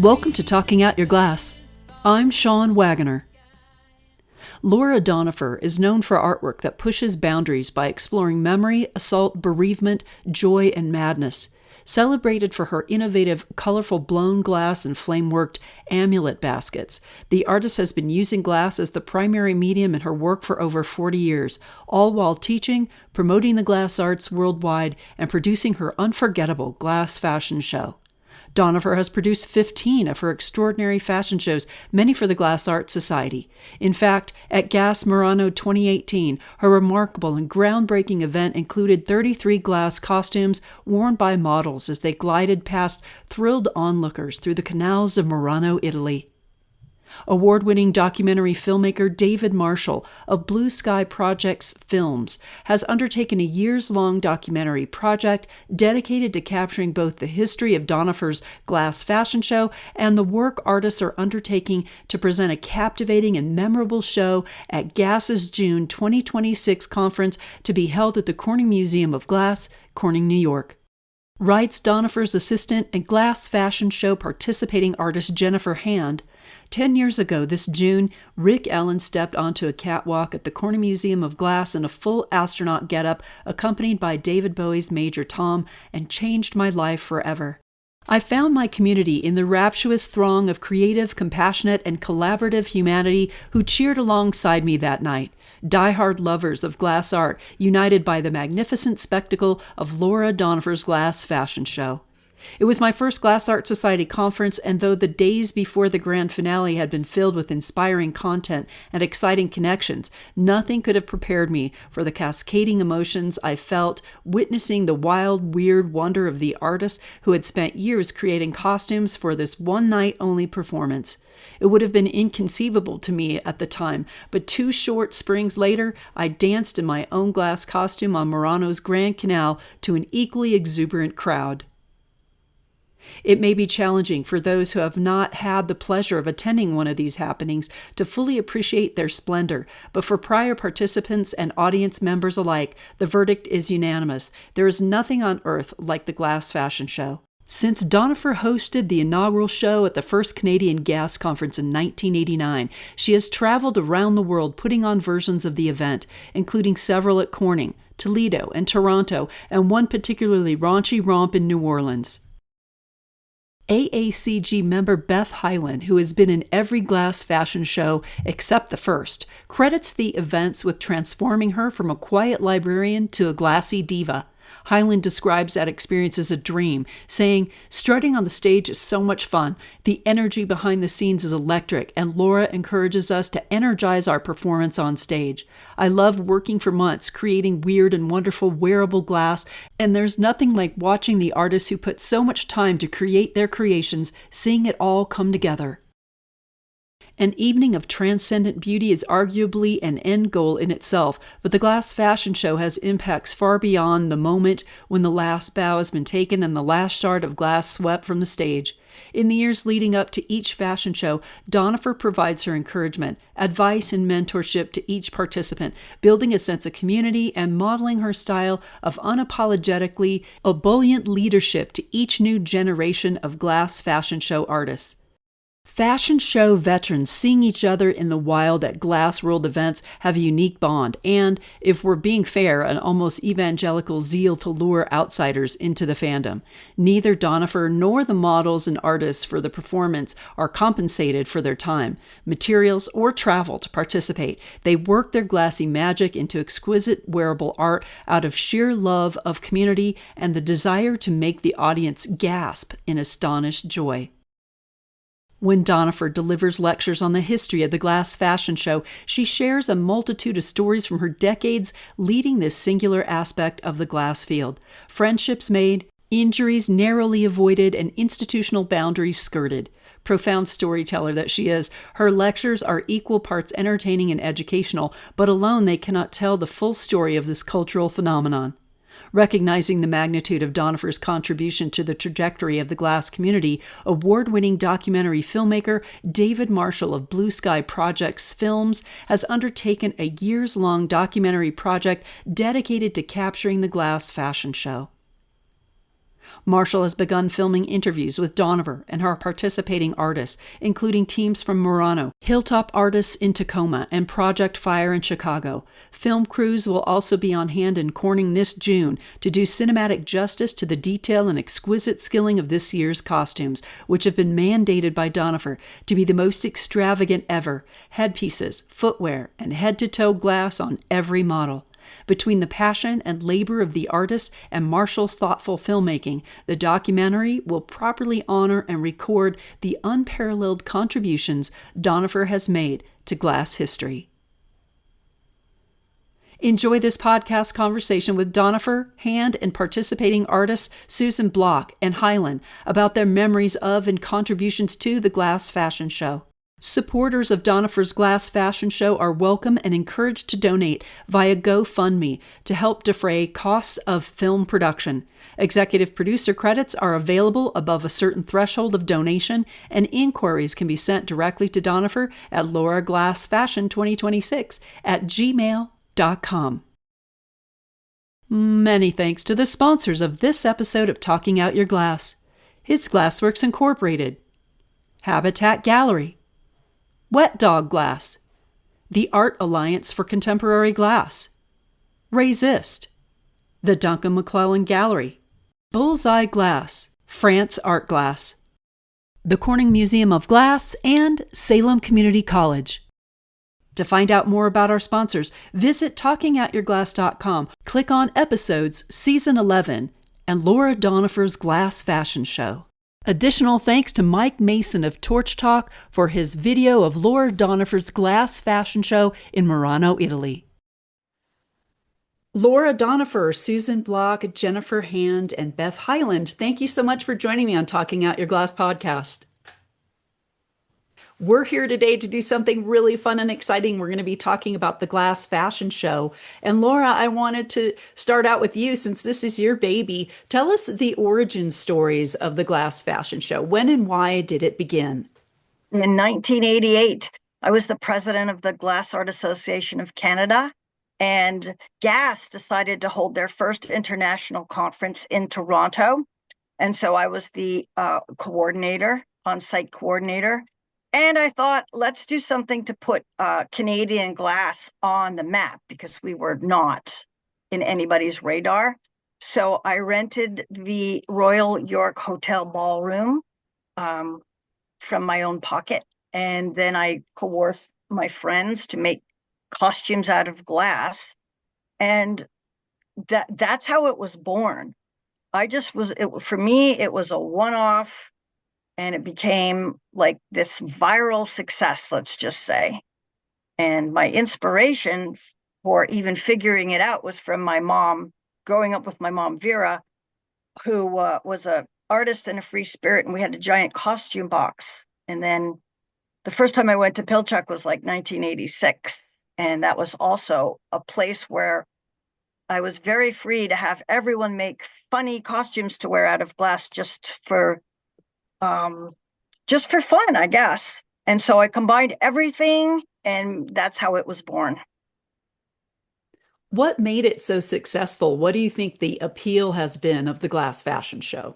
Welcome to Talking Out Your Glass. I'm Sean Wagoner. Laura Donefer is known for artwork that pushes boundaries by exploring memory, assault, bereavement, joy, and madness. Celebrated for her innovative, colorful blown glass and flame-worked amulet baskets, the artist has been using glass as the primary medium in her work for over 40 years, all while teaching, promoting the glass arts worldwide, and producing her unforgettable glass fashion show. Donefer has produced 15 of her extraordinary fashion shows, many for the Glass Art Society. In fact, at Gasp Murano 2018, her remarkable and groundbreaking event included 33 glass costumes worn by models as they glided past thrilled onlookers through the canals of Murano, Italy. Award-winning documentary filmmaker David Marshall of Blue Sky Projects Films has undertaken a years-long documentary project dedicated to capturing both the history of Donefer's glass fashion show and the work artists are undertaking to present a captivating and memorable show at GAS's June 2026 conference to be held at the Corning Museum of Glass, Corning, New York. Writes Donefer's assistant and glass fashion show participating artist Jennifer Hand, 10 years ago this June, Rick Allen stepped onto a catwalk at the Corning Museum of Glass in a full astronaut getup accompanied by David Bowie's Major Tom and changed my life forever. I found my community in the rapturous throng of creative, compassionate, and collaborative humanity who cheered alongside me that night. Die-hard lovers of glass art united by the magnificent spectacle of Laura Donefer's glass fashion show. It was my first Glass Art Society conference, and though the days before the grand finale had been filled with inspiring content and exciting connections, nothing could have prepared me for the cascading emotions I felt witnessing the wild, weird wonder of the artists who had spent years creating costumes for this one-night-only performance. It would have been inconceivable to me at the time, but 2 short springs later, I danced in my own glass costume on Murano's Grand Canal to an equally exuberant crowd. It may be challenging for those who have not had the pleasure of attending one of these happenings to fully appreciate their splendor, but for prior participants and audience members alike, the verdict is unanimous. There is nothing on earth like the glass fashion show. Since Donefer hosted the inaugural show at the first Canadian Gas Conference in 1989, she has traveled around the world putting on versions of the event, including several at Corning, Toledo, and Toronto, and one particularly raunchy romp in New Orleans. AACG member Beth Hyland, who has been in every glass fashion show except the first, credits the events with transforming her from a quiet librarian to a glassy diva. Hyland describes that experience as a dream, saying, "Strutting on the stage is so much fun. The energy behind the scenes is electric, and Laura encourages us to energize our performance on stage. I love working for months, creating weird and wonderful wearable glass, and there's nothing like watching the artists who put so much time to create their creations, seeing it all come together." An evening of transcendent beauty is arguably an end goal in itself, but the glass fashion show has impacts far beyond the moment when the last bow has been taken and the last shard of glass swept from the stage. In the years leading up to each fashion show, Donefer provides her encouragement, advice, and mentorship to each participant, building a sense of community and modeling her style of unapologetically ebullient leadership to each new generation of glass fashion show artists. Fashion show veterans seeing each other in the wild at Glass World events have a unique bond and, if we're being fair, an almost evangelical zeal to lure outsiders into the fandom. Neither Donefer nor the models and artists for the performance are compensated for their time, materials, or travel to participate. They work their glassy magic into exquisite wearable art out of sheer love of community and the desire to make the audience gasp in astonished joy. When Donefer delivers lectures on the history of the glass fashion show, she shares a multitude of stories from her decades leading this singular aspect of the glass field. Friendships made, injuries narrowly avoided, and institutional boundaries skirted. Profound storyteller that she is, her lectures are equal parts entertaining and educational, but alone they cannot tell the full story of this cultural phenomenon. Recognizing the magnitude of Donefer's contribution to the trajectory of the glass community, award-winning documentary filmmaker David Marshall of Blue Sky Projects Films has undertaken a years-long documentary project dedicated to capturing the glass fashion show. Marshall has begun filming interviews with Donefer and her participating artists, including teams from Murano, Hilltop Artists in Tacoma, and Project Fire in Chicago. Film crews will also be on hand in Corning this June to do cinematic justice to the detail and exquisite skilling of this year's costumes, which have been mandated by Donefer to be the most extravagant ever. Headpieces, footwear, and head-to-toe glass on every model. Between the passion and labor of the artists and Marshall's thoughtful filmmaking, the documentary will properly honor and record the unparalleled contributions Donefer has made to glass history. Enjoy this podcast conversation with Donefer, Hand, and participating artists Susan Block and Hyland about their memories of and contributions to the Glass Fashion Show. Supporters of Donefer's Glass Fashion Show are welcome and encouraged to donate via GoFundMe to help defray costs of film production. Executive producer credits are available above a certain threshold of donation, and inquiries can be sent directly to Donefer at lauraglassfashion2026@gmail.com. Many thanks to the sponsors of this episode of Talking Out Your Glass. His Glassworks Incorporated, Habitat Gallery, Wet Dog Glass, the Art Alliance for Contemporary Glass, Resist, the Duncan McClellan Gallery, Bullseye Glass, France Art Glass, the Corning Museum of Glass, and Salem Community College. To find out more about our sponsors, visit talkingoutyourglass.com, click on Episodes Season 11, and Laura Donefer's Glass Fashion Show. Additional thanks to Mike Mason of Torch Talk for his video of Laura Donefer's Glass Fashion Show in Murano, Italy. Laura Donefer, Susan Block, Jennifer Hand, and Beth Hyland, thank you so much for joining me on Talking Out Your Glass podcast. We're here today to do something really fun and exciting. We're going to be talking about the Glass Fashion Show. And Laura, I wanted to start out with you since this is your baby. Tell us the origin stories of the Glass Fashion Show. When and why did it begin? In 1988, I was the president of the Glass Art Association of Canada, and GAS decided to hold their first international conference in Toronto. And so I was the coordinator, on-site coordinator. And I thought, let's do something to put Canadian glass on the map, because we were not in anybody's radar. So I rented the Royal York Hotel Ballroom from my own pocket. And then I coerced my friends to make costumes out of glass. And that's how it was born. For me, it was a one-off. And it became like this viral success, let's just say. And my inspiration for even figuring it out was from my mom, growing up with my mom, Vera, who was an artist and a free spirit. And we had a giant costume box. And then the first time I went to Pilchuck was like 1986. And that was also a place where I was very free to have everyone make funny costumes to wear out of glass just for fun, I guess. And so I combined everything, and that's how it was born. What made it so successful? What do you think the appeal has been of the Glass Fashion Show?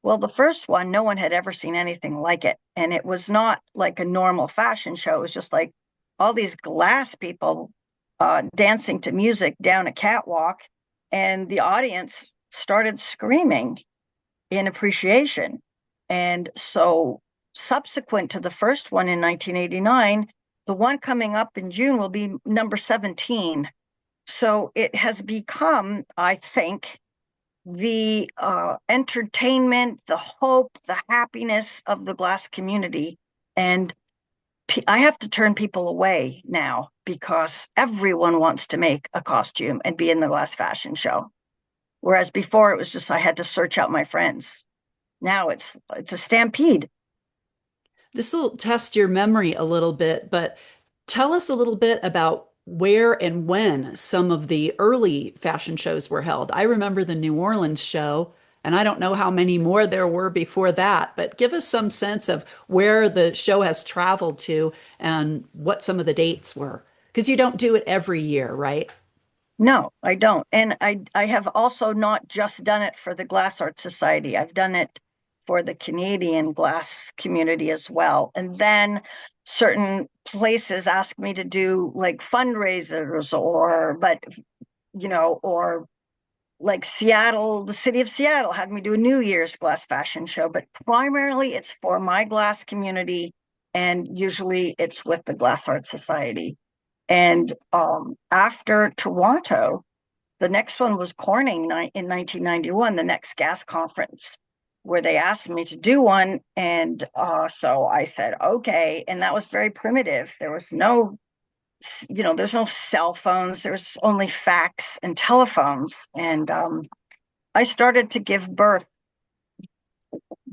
Well, the first one, no one had ever seen anything like it. And it was not like a normal fashion show. It was just like all these glass people dancing to music down a catwalk. And the audience started screaming in appreciation. And so subsequent to the first one in 1989, the one coming up in June will be number 17. So it has become, I think, the entertainment, the hope, the happiness of the glass community. And I have to turn people away now because everyone wants to make a costume and be in the Glass Fashion Show. Whereas before it was just I had to search out my friends. Now it's a stampede. This will test your memory a little bit, but tell us a little bit about where and when some of the early fashion shows were held. I remember the New Orleans show, and I don't know how many more there were before that, but give us some sense of where the show has traveled to and what some of the dates were. Because you don't do it every year, right? No, I don't. And I have also not just done it for the Glass Art Society. I've done it for the Canadian glass community as well. And then certain places ask me to do like fundraisers or like Seattle, the city of Seattle had me do a New Year's glass fashion show, but primarily it's for my glass community, and usually it's with the Glass Art Society. And after Toronto, the next one was Corning in 1991, the next gas conference, where they asked me to do one. And so I said, okay. And that was very primitive. There was there's no cell phones, there's only fax and telephones. And I started to give birth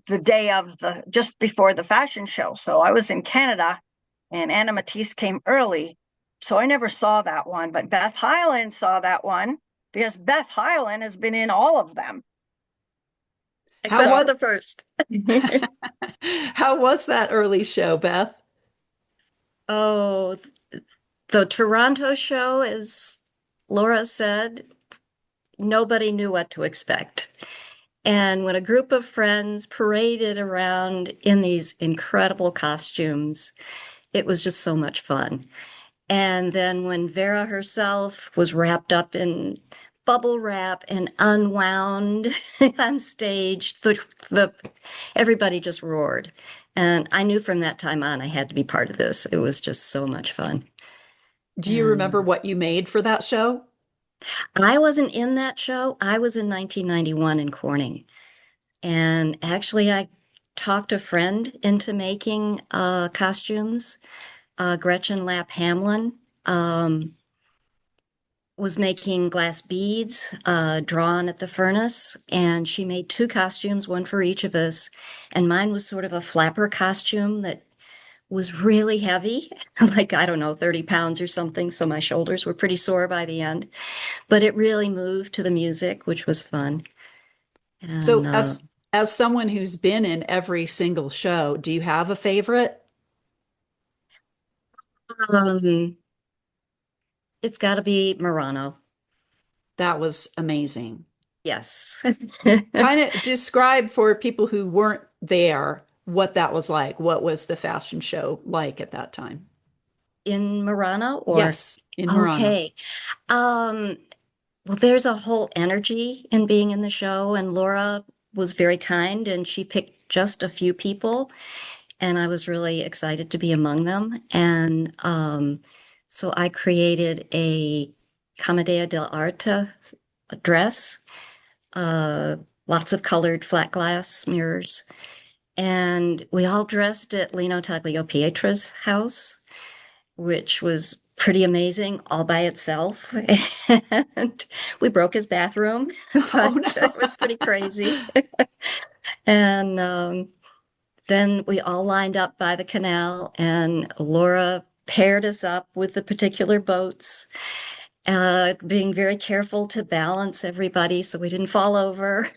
the day of just before the fashion show. So I was in Canada and Anna Matisse came early. So I never saw that one, but Beth Hyland saw that one because Beth Hyland has been in all of them. Except for the first. How was that early show, Beth? Oh, the Toronto show, as Laura said, nobody knew what to expect. And when a group of friends paraded around in these incredible costumes, it was just so much fun. And then when Vera herself was wrapped up in bubble wrap and unwound on stage, everybody just roared. And I knew from that time on I had to be part of this. It was just so much fun. Do you remember And what you made for that show? I wasn't in that show. I was in 1991 in Corning. And actually, I talked a friend into making costumes. Gretchen Lapp Hamlin was making glass beads drawn at the furnace, and she made two costumes, one for each of us. And mine was sort of a flapper costume that was really heavy, like, I don't know, 30 pounds or something. So my shoulders were pretty sore by the end, but it really moved to the music, which was fun. And So as someone who's been in every single show, do you have a favorite? um, it's got to be Murano. That was amazing. Yes. Kind of describe for people who weren't there what that was like. What was the fashion show like at that time? In Murano or Yes, in Murano. okay. Um, well, there's a whole energy in being in the show, and Laura was very kind and she picked just a few people, and I was really excited to be among them. And so I created a Commedia dell'arte dress, uh, lots of colored flat glass mirrors, and we all dressed at Lino Tagliopietra's house, which was pretty amazing all by itself. And we broke his bathroom, Oh but no. it was pretty crazy. And then we all lined up by the canal, and Laura paired us up with the particular boats, being very careful to balance everybody so we didn't fall over.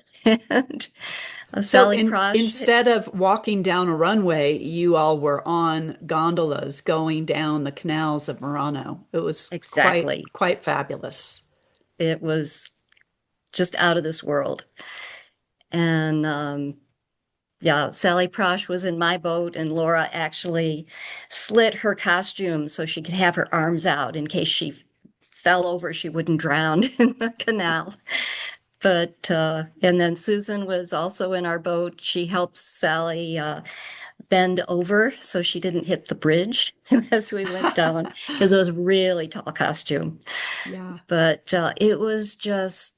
And So Sally Prosh, instead of walking down a runway, you all were on gondolas going down the canals of Murano. It was exactly. quite fabulous. It was just out of this world. And yeah, Sally Prosh was in my boat, and Laura actually slit her costume so she could have her arms out in case she fell over, she wouldn't drown in the canal. But and then Susan was also in our boat. She helped Sally bend over so she didn't hit the bridge as we went down because it was a really tall costume. Yeah. But it was just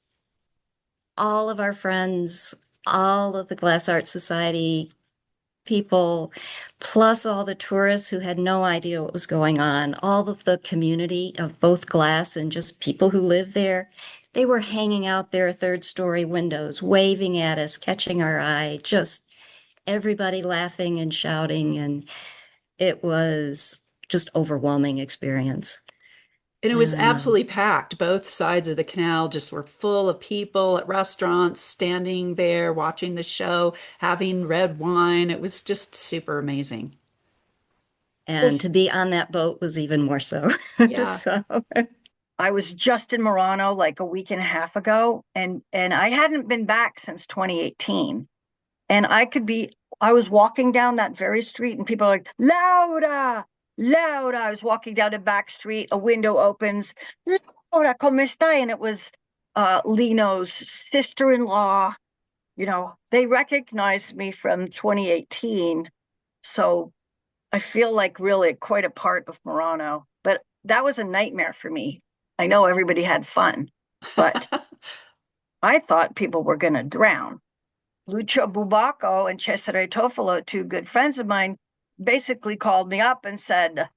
all of our friends, all of the Glass Art Society people, plus all the tourists who had no idea what was going on, all of the community of both glass and just people who live there. They were hanging out their third story windows, waving at us, catching our eye, just everybody laughing and shouting. And it was just overwhelming experience. And it was And absolutely packed. Both sides of the canal just were full of people at restaurants, standing there, watching the show, having red wine. It was just super amazing. and to be on that boat was even more so. Yeah. So I was just in Murano like a week and a half ago, and I hadn't been back since 2018. And I was walking down that very street, and people are like, Laura, Laura. I was walking down a back street, a window opens, Laura, come stai? And it was Lino's sister-in-law. They recognized me from 2018. So I feel like really quite a part of Murano. But that was a nightmare for me. I know everybody had fun, but I thought people were going to drown. Lucio Bubacco and Cesare Tofolo, two good friends of mine, basically called me up and said,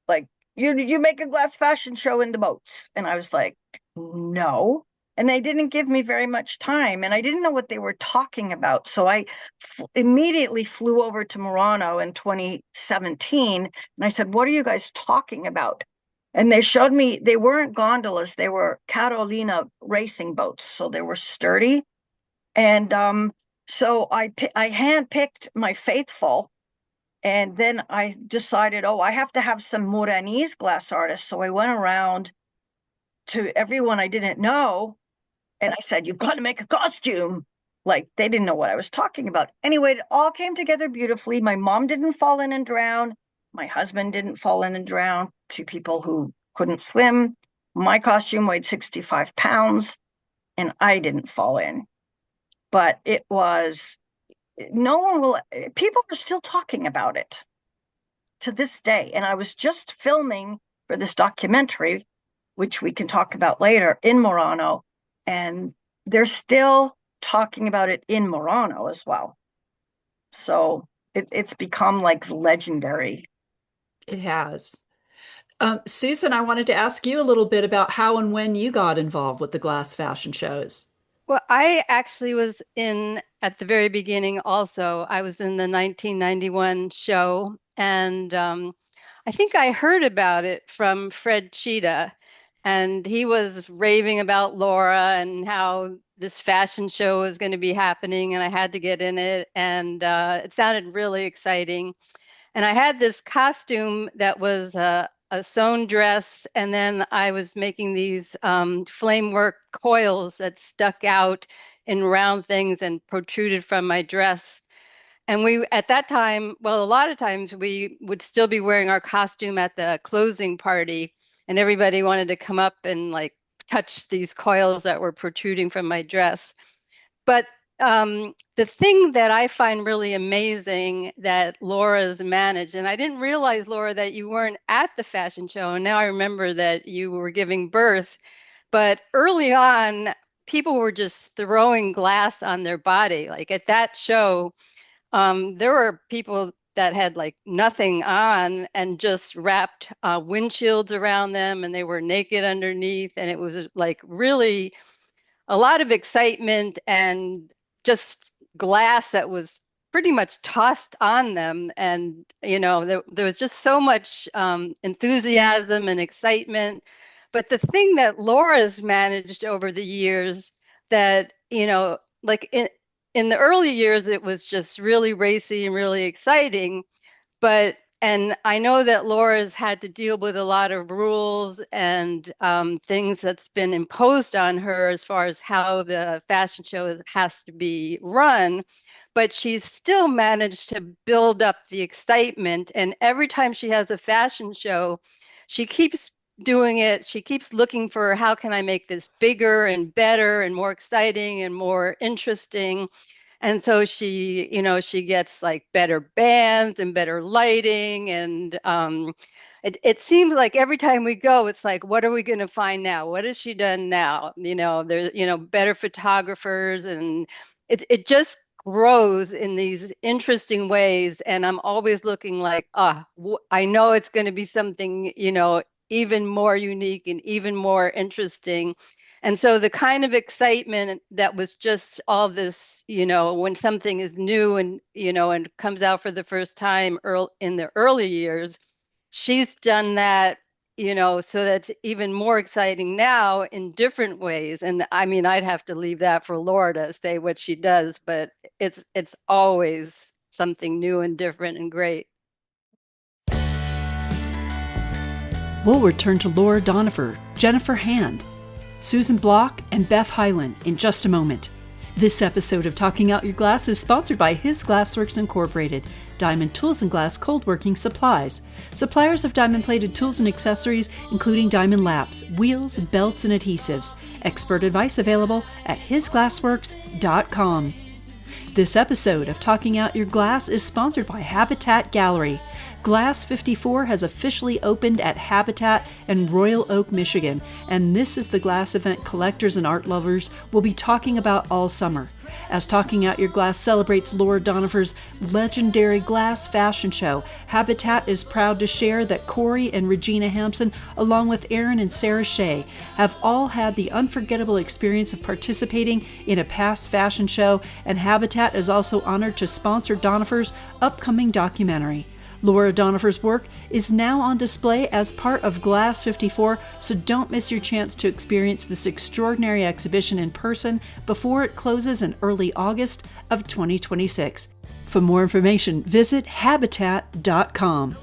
like, you make a glass fashion show in the boats. And I was like, no. And they didn't give me very much time, and I didn't know what they were talking about. So I immediately flew over to Murano in 2017, and I said, what are you guys talking about? And they showed me they weren't gondolas, they were Carolina racing boats. So they were sturdy. And so I handpicked my faithful, and then I decided, oh, I have to have some Moranese glass artists. So I went around to everyone I didn't know, and I said, you've got to make a costume. Like, they didn't know what I was talking about. Anyway, it all came together beautifully. My mom didn't fall in and drown. My husband didn't fall in and drown. Two people who couldn't swim. My costume weighed 65 pounds, and I didn't fall in. But it was, people are still talking about it to this day. And I was just filming for this documentary, which we can talk about later, in Murano, and they're still talking about it in Murano as well. So it's become like legendary. It has. Susan, I wanted to ask you a little bit about how and when you got involved with the glass fashion shows. Well, I actually was in at the very beginning also. I was in the 1991 show, and I think I heard about it from Fred Cheetah, and he was raving about Laura and how this fashion show was going to be happening, and I had to get in it, and it sounded really exciting. And I had this costume that was a sewn dress, and then I was making these flame work coils that stuck out in round things and protruded from my dress. And we, at that time, well, a lot of times we would still be wearing our costume at the closing party, and everybody wanted to come up and like touch these coils that were protruding from my dress. But the thing that I find really amazing that Laura's managed, and I didn't realize, Laura, that you weren't at the fashion show, and now I remember that you were giving birth. But early on, people were just throwing glass on their body. Like at that show, there were people that had like nothing on and just wrapped windshields around them, and they were naked underneath, and it was like really a lot of excitement and just glass that was pretty much tossed on them. And, there was just so much enthusiasm and excitement. But the thing that Laura's managed over the years that, like in the early years, it was just really racy and really exciting. And I know that Laura's had to deal with a lot of rules and things that's been imposed on her as far as how the fashion show has to be run, but she's still managed to build up the excitement. And every time she has a fashion show, she keeps doing it. She keeps looking for how can I make this bigger and better and more exciting and more interesting. And so she gets like better bands and better lighting. And it seems like every time we go, it's like, what are we going to find now? What has she done now? There's, better photographers, and it just grows in these interesting ways. And I'm always looking like, I know it's going to be something, even more unique and even more interesting. And so the kind of excitement that was just all this, when something is new and comes out for the first time in the early years, she's done that, so that's even more exciting now in different ways. And I mean, I'd have to leave that for Laura to say what she does, but it's always something new and different and great. We'll return to Laura Donefer Jennifer Hand, Susan Block, and Beth Hyland in just a moment. This episode of Talking Out Your Glass is sponsored by His Glassworks Incorporated, Diamond Tools and Glass Cold Working Supplies. Suppliers of diamond-plated tools and accessories, including diamond laps, wheels, belts, and adhesives. Expert advice available at hisglassworks.com. This episode of Talking Out Your Glass is sponsored by Habitat Gallery. Glass 54 has officially opened at Habitat in Royal Oak, Michigan, and this is the glass event collectors and art lovers will be talking about all summer. As Talking Out Your Glass celebrates Laura Donefer's legendary glass fashion show, Habitat is proud to share that Corey and Regina Hampson, along with Aaron and Sarah Shea, have all had the unforgettable experience of participating in a past fashion show, and Habitat is also honored to sponsor Donefer's upcoming documentary. Laura Donefer's work is now on display as part of Glass 54, so don't miss your chance to experience this extraordinary exhibition in person before it closes in early August of 2026. For more information, visit habitat.com.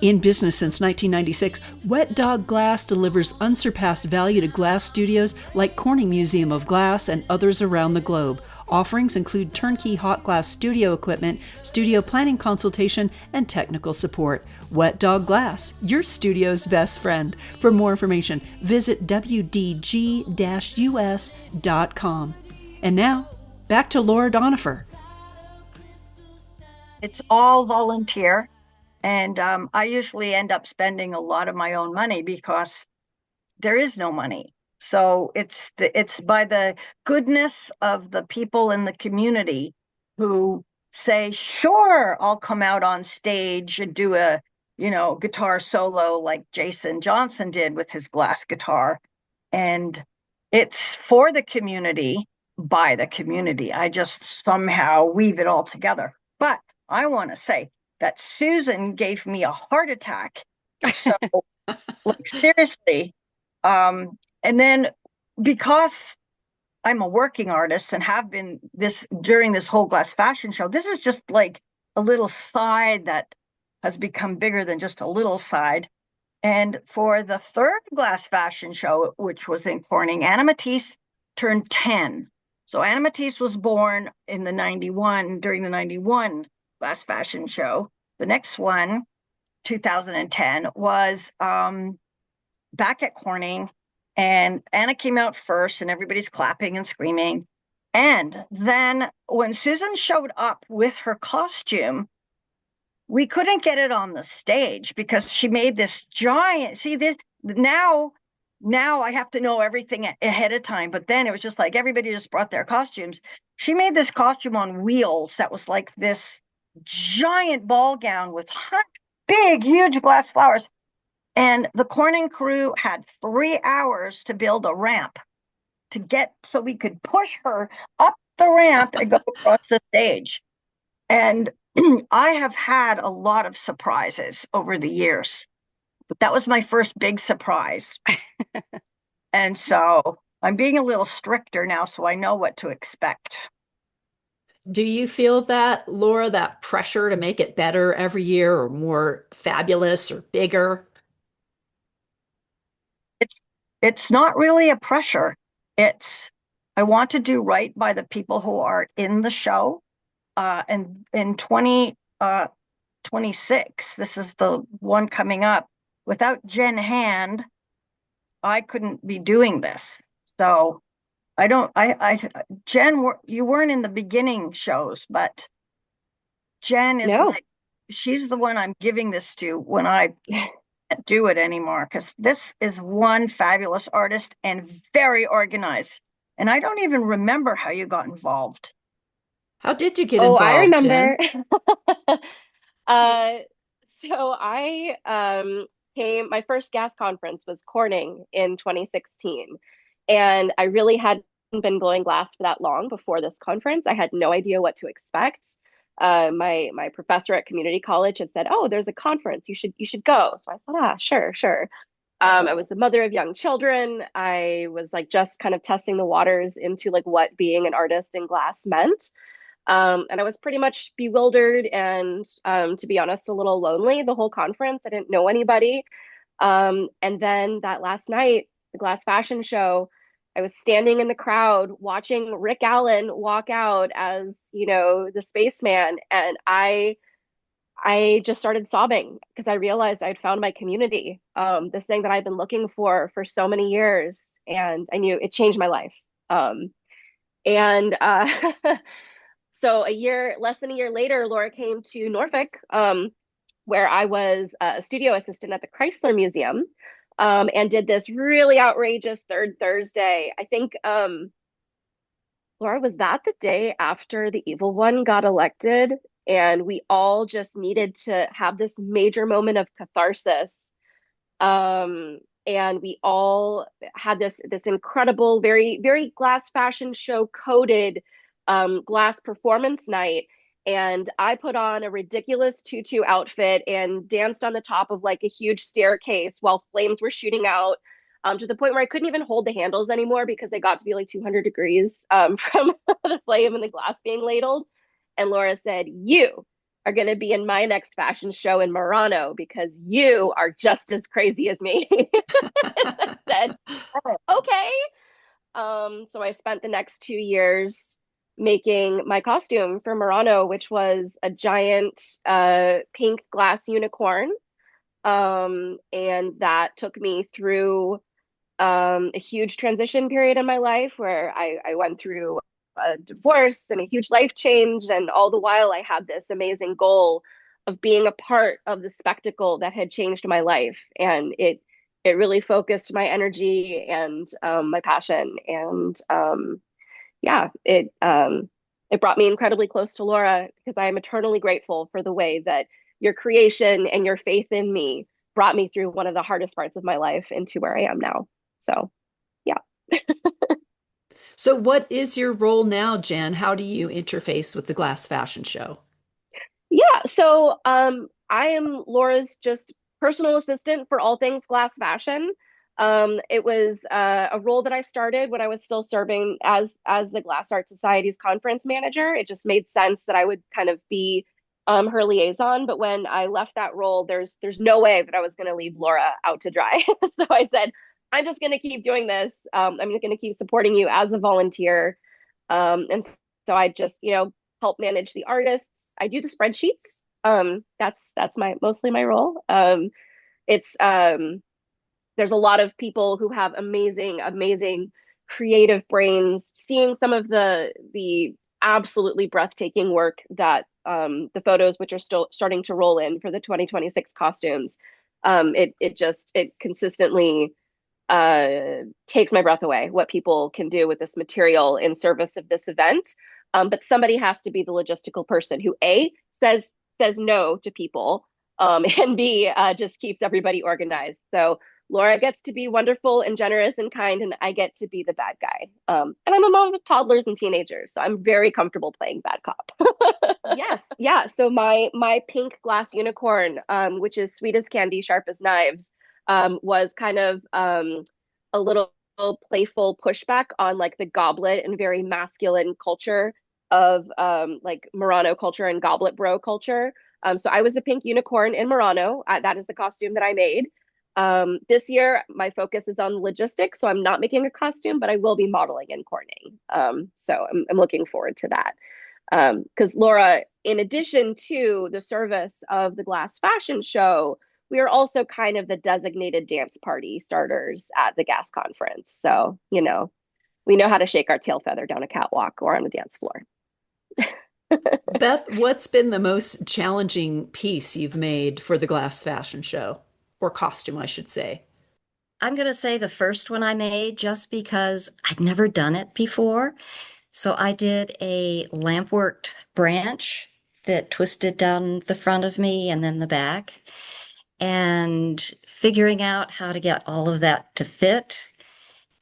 In business since 1996, Wet Dog Glass delivers unsurpassed value to glass studios like Corning Museum of Glass and others around the globe. Offerings include turnkey hot glass studio equipment, studio planning consultation, and technical support. Wet Dog Glass, your studio's best friend. For more information, visit wdg-us.com. And now, back to Laura Donefer. It's all volunteer, and I usually end up spending a lot of my own money because there is no money. So it's by the goodness of the people in the community who say, sure, I'll come out on stage and do a, guitar solo like Jason Johnson did with his glass guitar. And it's for the community, by the community. I just somehow weave it all together. But I want to say that Susan gave me a heart attack. So, like, seriously. And then because I'm a working artist and have been during this whole glass fashion show, this is just like a little side that has become bigger than just a little side. And for the third glass fashion show, which was in Corning, Anna Matisse turned 10. So Anna Matisse was born in during the 91 glass fashion show. The next one, 2010, was back at Corning. And Anna came out first and everybody's clapping and screaming. And then when Susan showed up with her costume, we couldn't get it on the stage because she made this giant, now I have to know everything ahead of time. But then it was just like everybody just brought their costumes. She made this costume on wheels that was like this giant ball gown with big, huge glass flowers. And the Corning crew had 3 hours to build a ramp so we could push her up the ramp and go across the stage. And I have had a lot of surprises over the years, but that was my first big surprise. And so I'm being a little stricter now, so I know what to expect. Do you feel that, Laura, that pressure to make it better every year or more fabulous or bigger? It's not really a pressure. I want to do right by the people who are in the show. And in 2026, this is the one coming up. Without Jen Hand, I couldn't be doing this. So Jen, you weren't in the beginning shows, but Jen is she's the one I'm giving this to when I can't do it anymore, because this is one fabulous artist and very organized. And I don't even remember how you got involved. How did you get involved? I remember. So my first gas conference was Corning in 2016. And I really hadn't been blowing glass for that long before this conference. I had no idea what to expect. My professor at community college had said, "Oh, there's a conference. You should go." So I said, sure. I was a mother of young children. I was like just kind of testing the waters into like what being an artist in glass meant. And I was pretty much bewildered and, to be honest, a little lonely the whole conference. I didn't know anybody. And then that last night, the Glass Fashion Show, I was standing in the crowd watching Rick Allen walk out as, the spaceman, and I just started sobbing because I realized I'd found my community, this thing that I've been looking for so many years, and I knew it changed my life. And So less than a year later, Laura came to Norfolk, where I was a studio assistant at the Chrysler Museum, and did this really outrageous third Thursday. I think, Laura, was that the day after the evil one got elected? And we all just needed to have this major moment of catharsis. And we all had this incredible, very, very glass fashion show coded glass performance night. And I put on a ridiculous tutu outfit and danced on the top of like a huge staircase while flames were shooting out, to the point where I couldn't even hold the handles anymore because they got to be like 200 degrees, from the flame and the glass being ladled. And Laura said, "You are going to be in my next fashion show in Murano because you are just as crazy as me." I said, "Okay." So I spent the next 2 years making my costume for Murano, which was a giant pink glass unicorn. And that took me through a huge transition period in my life where I went through a divorce and a huge life change. And all the while, I had this amazing goal of being a part of the spectacle that had changed my life. And it really focused my energy and, my passion. And, yeah, it brought me incredibly close to Laura because I am eternally grateful for the way that your creation and your faith in me brought me through one of the hardest parts of my life into where I am now. So, yeah. So, what is your role now, Jen? How do you interface with the Glass Fashion Show? Yeah, so I am Laura's just personal assistant for all things glass fashion. It was a role that I started when I was still serving as the Glass Art Society's conference manager. It just made sense that I would kind of be her liaison. But when I left that role, there's no way that I was going to leave Laura out to dry. So I said, I'm just going to keep doing this. I'm just going to keep supporting you as a volunteer. And so I just, help manage the artists. I do the spreadsheets. That's my mostly my role. It's There's a lot of people who have amazing creative brains. Seeing some of the absolutely breathtaking work that, the photos which are still starting to roll in for the 2026 costumes, it consistently takes my breath away what people can do with this material in service of this event. But somebody has to be the logistical person who A says no to people, and B, just keeps everybody organized. So Laura gets to be wonderful and generous and kind, and I get to be the bad guy. And I'm a mom of toddlers and teenagers, so I'm very comfortable playing bad cop. Yes, yeah. So my pink glass unicorn, which is sweet as candy, sharp as knives, was kind of, a little playful pushback on like the goblet and very masculine culture of, like Murano culture and goblet bro culture. So I was the pink unicorn in Murano. That is the costume that I made. This year, my focus is on logistics, so I'm not making a costume, but I will be modeling in Corning. So I'm looking forward to that. Because Laura, in addition to the service of the Glass Fashion Show, we are also kind of the designated dance party starters at the GAS conference. So, we know how to shake our tail feather down a catwalk or on a dance floor. Beth, what's been the most challenging piece you've made for the Glass Fashion Show? Or costume, I should say. I'm going to say the first one I made just because I'd never done it before. So I did a lampworked branch that twisted down the front of me and then the back, and figuring out how to get all of that to fit.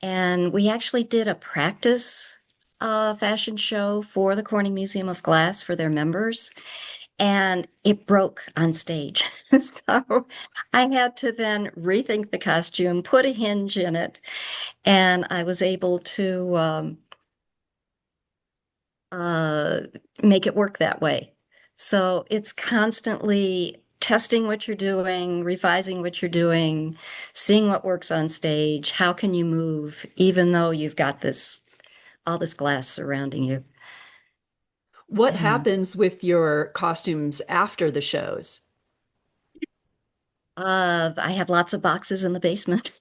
And we actually did a practice fashion show for the Corning Museum of Glass for their members, and it broke on stage. So I had to then rethink the costume, put a hinge in it, and I was able to make it work that way. So it's constantly testing what you're doing, revising what you're doing, seeing what works on stage. How can you move, even though you've got all this glass surrounding you? What happens with your costumes after the shows? I have lots of boxes in the basement.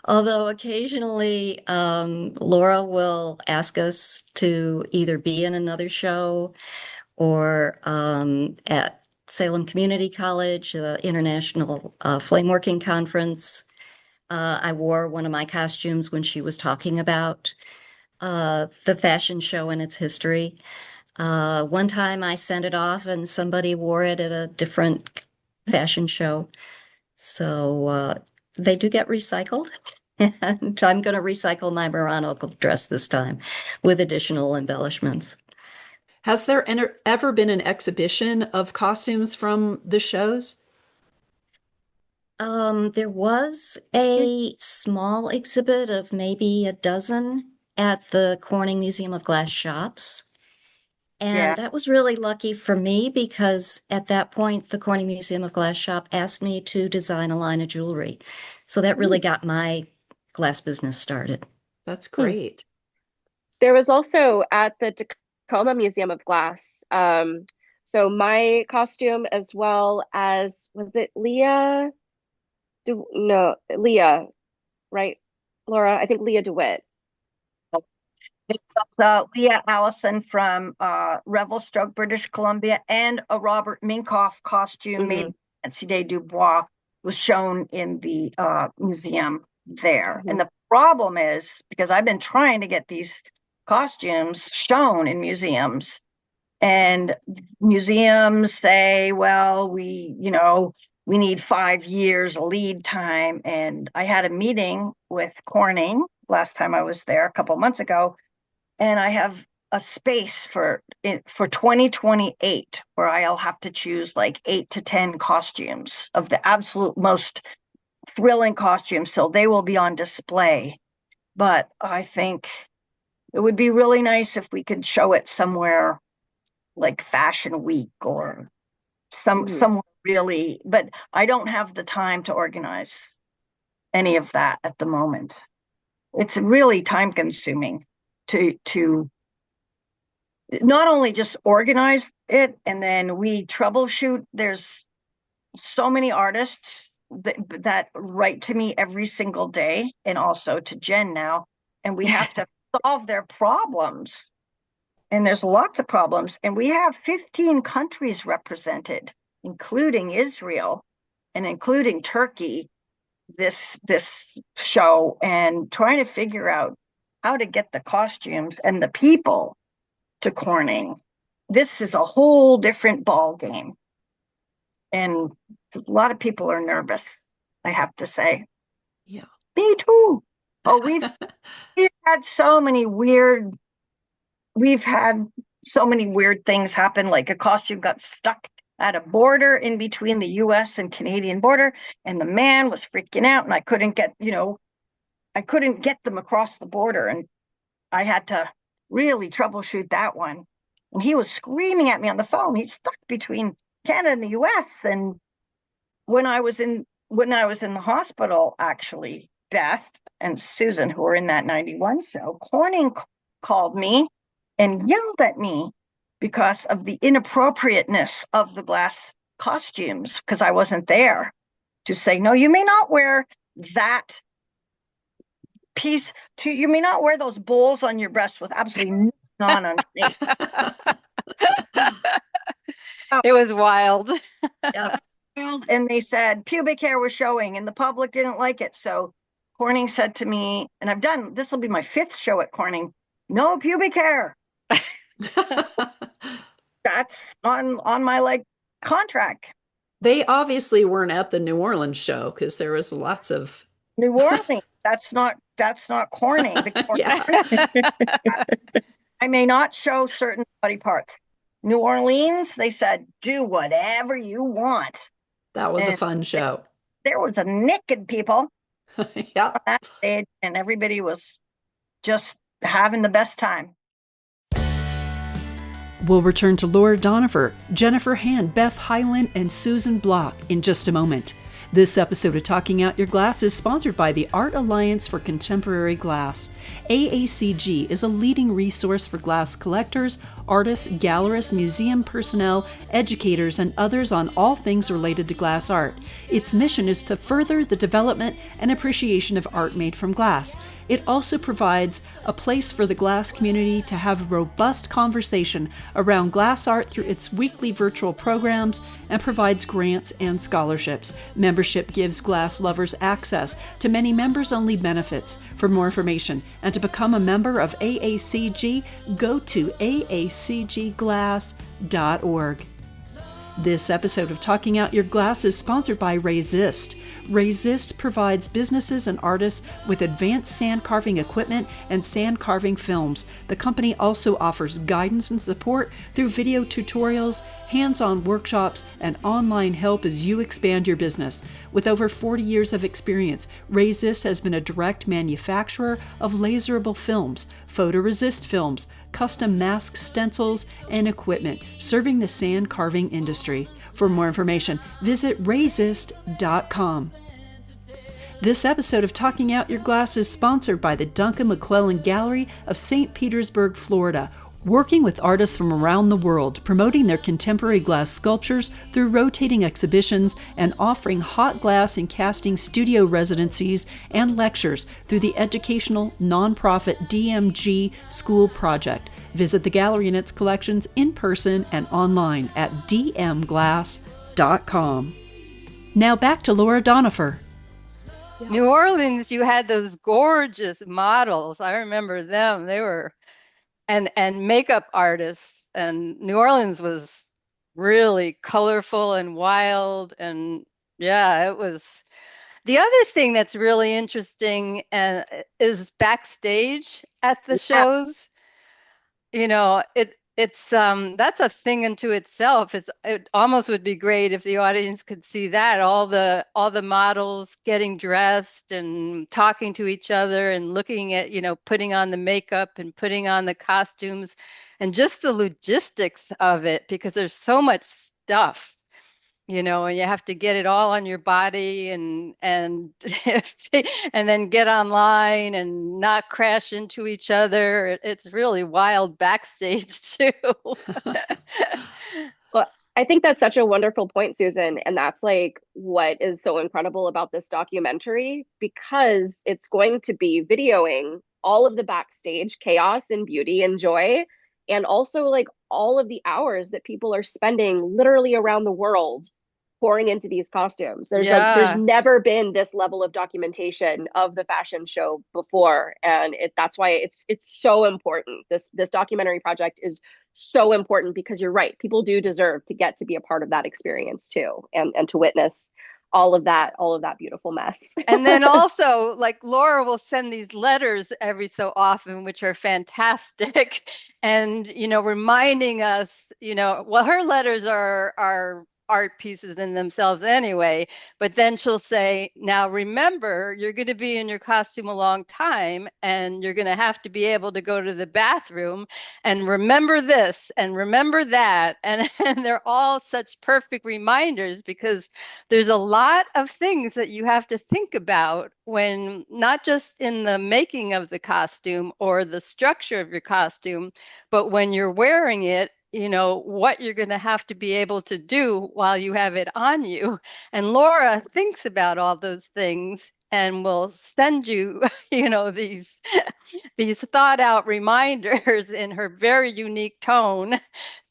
Although occasionally, Laura will ask us to either be in another show or at Salem Community College, the International Flame Working Conference. I wore one of my costumes when she was talking about the fashion show and its history. One time I sent it off and somebody wore it at a different fashion show. So they do get recycled. And I'm going to recycle my Murano dress this time with additional embellishments. Has there ever been an exhibition of costumes from the shows? There was a small exhibit of maybe a dozen at the Corning Museum of Glass Shops. And that was really lucky for me because at that point, the Corning Museum of Glass Shop asked me to design a line of jewelry. So that really got my glass business started. That's great. There was also at the Tacoma Museum of Glass. So my costume, as well as, was it Leah? No, Leah, right? Laura, I think Leah DeWitt. It was Leah Allison from Revelstoke, British Columbia, and a Robert Minkoff costume made by Nancy Day Dubois was shown in the museum there. And the problem is, because I've been trying to get these costumes shown in museums, and museums say, well, we need 5 years lead time. And I had a meeting with Corning last time I was there a couple months ago, and I have a space for 2028 where I'll have to choose like 8 to 10 costumes of the absolute most thrilling costumes. So they will be on display. But I think it would be really nice if we could show it somewhere like Fashion Week or somewhere really, but I don't have the time to organize any of that at the moment. It's really time consuming to not only just organize it and then we troubleshoot. There's so many artists that write to me every single day, and also to Jen now, and we have to solve their problems. And there's lots of problems, and we have 15 countries represented, including Israel and including Turkey, this show, and trying to figure out how to get the costumes and the people to Corning. This is a whole different ball game, and a lot of people are nervous, I have to say. Yeah, me too. Oh, we've had so many weird things happen, like a costume got stuck at a border in between the US and Canadian border, and the man was freaking out, and I couldn't get them across the border, and I had to really troubleshoot that one. And he was screaming at me on the phone. He's stuck between Canada and the US. And when I was in the hospital, actually, Beth and Susan, who were in that 91 show, Corning called me and yelled at me because of the inappropriateness of the glass costumes, because I wasn't there, to say, no, you may not wear that piece, you may not wear those bowls on your breast with absolutely nothing on underneath. So, it was wild. Yeah. And they said pubic hair was showing and the public didn't like it. So Corning said to me, and this will be my 5th show at Corning, no pubic hair. That's on my contract. They obviously weren't at the New Orleans show because there was lots of New Orleans. That's not Corning. yeah. I may not show certain body parts. New Orleans, they said, do whatever you want. That was a fun show. There was a naked people yeah. on that stage, and everybody was just having the best time. We'll return to Laura Donefer, Jennifer Hand, Beth Hyland, and Susan Block in just a moment. This episode of Talking Out Your Glass is sponsored by the Art Alliance for Contemporary Glass. AACG is a leading resource for glass collectors, artists, gallerists, museum personnel, educators, and others on all things related to glass art. Its mission is to further the development and appreciation of art made from glass. It also provides a place for the glass community to have a robust conversation around glass art through its weekly virtual programs and provides grants and scholarships. Membership gives glass lovers access to many members-only benefits. For more information and to become a member of AACG, go to aacgglass.org. This episode of Talking Out Your Glass is sponsored by Resist. Resist provides businesses and artists with advanced sand carving equipment and sand carving films. The company also offers guidance and support through video tutorials, hands-on workshops, and online help as you expand your business. With over 40 years of experience, Resist has been a direct manufacturer of laserable films, photoresist films, custom mask stencils, and equipment serving the sand carving industry. For more information, visit resist.com. This episode of Talking Out Your Glass is sponsored by the Duncan McClellan Gallery of St. Petersburg, Florida, working with artists from around the world, promoting their contemporary glass sculptures through rotating exhibitions and offering hot glass and casting studio residencies and lectures through the educational nonprofit DMG School Project. Visit the gallery and its collections in person and online at dmglass.com. Now back to Laura Donefer. New Orleans, you had those gorgeous models. I remember them. They were and makeup artists, and New Orleans was really colorful and wild, and yeah, it was. The other thing that's really interesting and is backstage at the shows. You know, it's that's a thing unto itself. It almost would be great if the audience could see that, all the models getting dressed and talking to each other and looking at, putting on the makeup and putting on the costumes and just the logistics of it, because there's so much stuff. And you have to get it all on your body and and then get online and not crash into each other. It's really wild backstage too. Well, I think that's such a wonderful point, Susan. And that's like what is so incredible about this documentary, because it's going to be videoing all of the backstage chaos and beauty and joy, and also like all of the hours that people are spending literally around the world pouring into these costumes. There's never been this level of documentation of the fashion show before, and that's why it's so important. This documentary project is so important, because you're right, people do deserve to get to be a part of that experience too, and to witness all of that beautiful mess. And then also, like, Laura will send these letters every so often, which are fantastic, and reminding us, well, her letters are art pieces in themselves anyway, but then she'll say, now remember, you're going to be in your costume a long time, and you're going to have to be able to go to the bathroom, and remember this and remember that, and they're all such perfect reminders, because there's a lot of things that you have to think about when, not just in the making of the costume or the structure of your costume, but when you're wearing it, what you're going to have to be able to do while you have it on you. And Laura thinks about all those things and will send you, these thought out reminders in her very unique tone.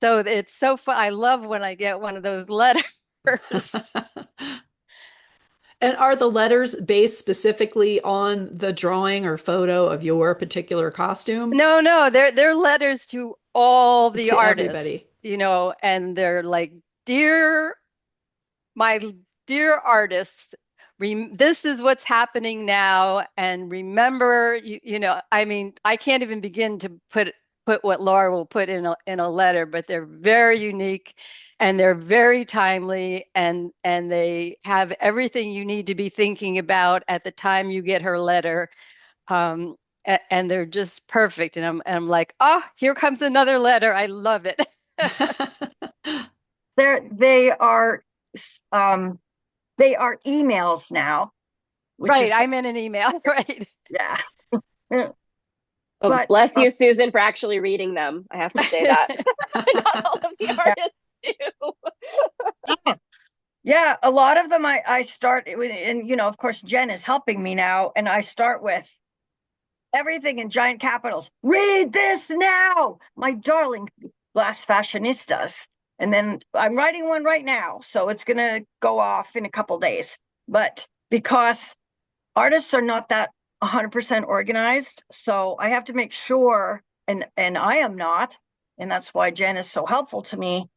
So it's so fun. I love when I get one of those letters. And are the letters based specifically on the drawing or photo of your particular costume? No, they're letters to all the artists, everybody. And they're like, my dear artists, this is what's happening now, and remember, I mean, I can't even begin to put what Laura will put in a letter, but they're very unique, and they're very timely, and they have everything you need to be thinking about at the time you get her letter. And they're just perfect. And I'm like, oh, here comes another letter. I love it. They are emails now, which Right, is I'm in an email, right. yeah. Oh, But bless you, Susan, for actually reading them. I have to say that. Not all of the artists do. yeah, a lot of them I start, and of course Jen is helping me now, and I start with everything in giant capitals. Read this now, my darling glass fashionistas. And then I'm writing one right now, so it's going to go off in a couple days. But because artists are not that 100% organized, so I have to make sure, and I am not, and that's why Jen is so helpful to me.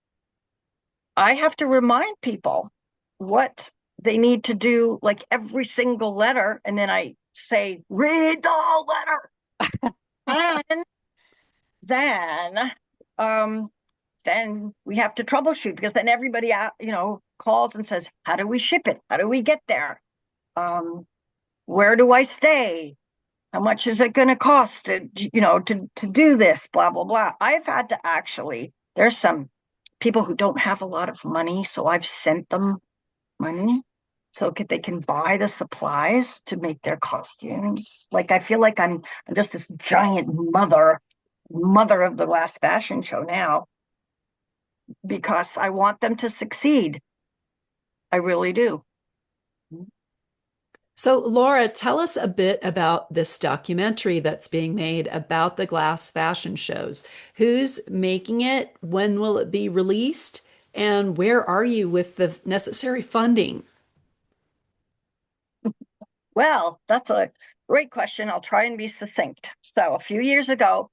I have to remind people what they need to do, like every single letter, and then I say, read the whole letter. And then we have to troubleshoot, because then everybody calls and says, how do we ship it? How do we get there? Where do I stay? How much is it going to cost to do this? Blah blah blah. I've had to actually. There's some people who don't have a lot of money, so I've sent them money so they can buy the supplies to make their costumes. Like, I feel like I'm just this giant mother of the last fashion show now, because I want them to succeed. I really do. So, Laura, tell us a bit about this documentary that's being made about the glass fashion shows. Who's making it? When will it be released? And where are you with the necessary funding? Well, that's a great question. I'll try and be succinct. So, a few years ago,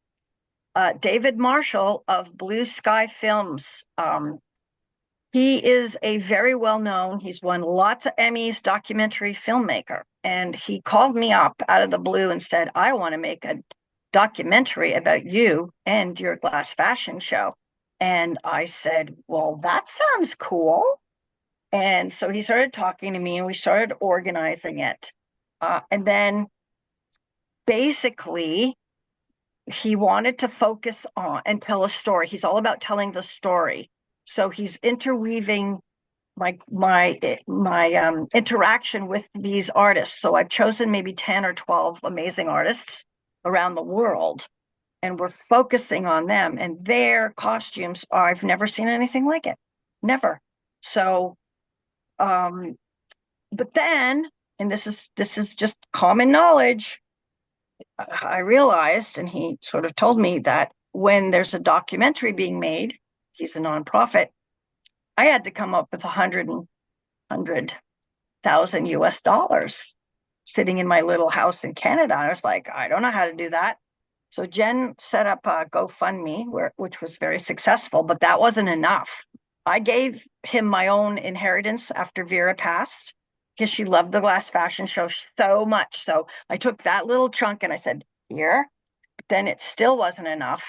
David Marshall of Blue Sky Films, he is a very well-known, he's won lots of Emmys, documentary filmmaker. And he called me up out of the blue and said, I want to make a documentary about you and your glass fashion show. And I said, well, that sounds cool. And so he started talking to me, and we started organizing it. And then basically, he wanted to focus on and tell a story. He's all about telling the story. So he's interweaving my interaction with these artists. So I've chosen maybe 10 or 12 amazing artists around the world, and we're focusing on them and their costumes. I've never seen anything like it. Never. So, but then, and this is just common knowledge, I realized, and he sort of told me, that when there's a documentary being made, he's a nonprofit, I had to come up with 100,000 US dollars sitting in my little house in Canada. I was like, I don't know how to do that. So Jen set up a GoFundMe, which was very successful, but that wasn't enough. I gave him my own inheritance after Vera passed, because she loved the glass fashion show so much. So I took that little chunk and I said, here. But then it still wasn't enough,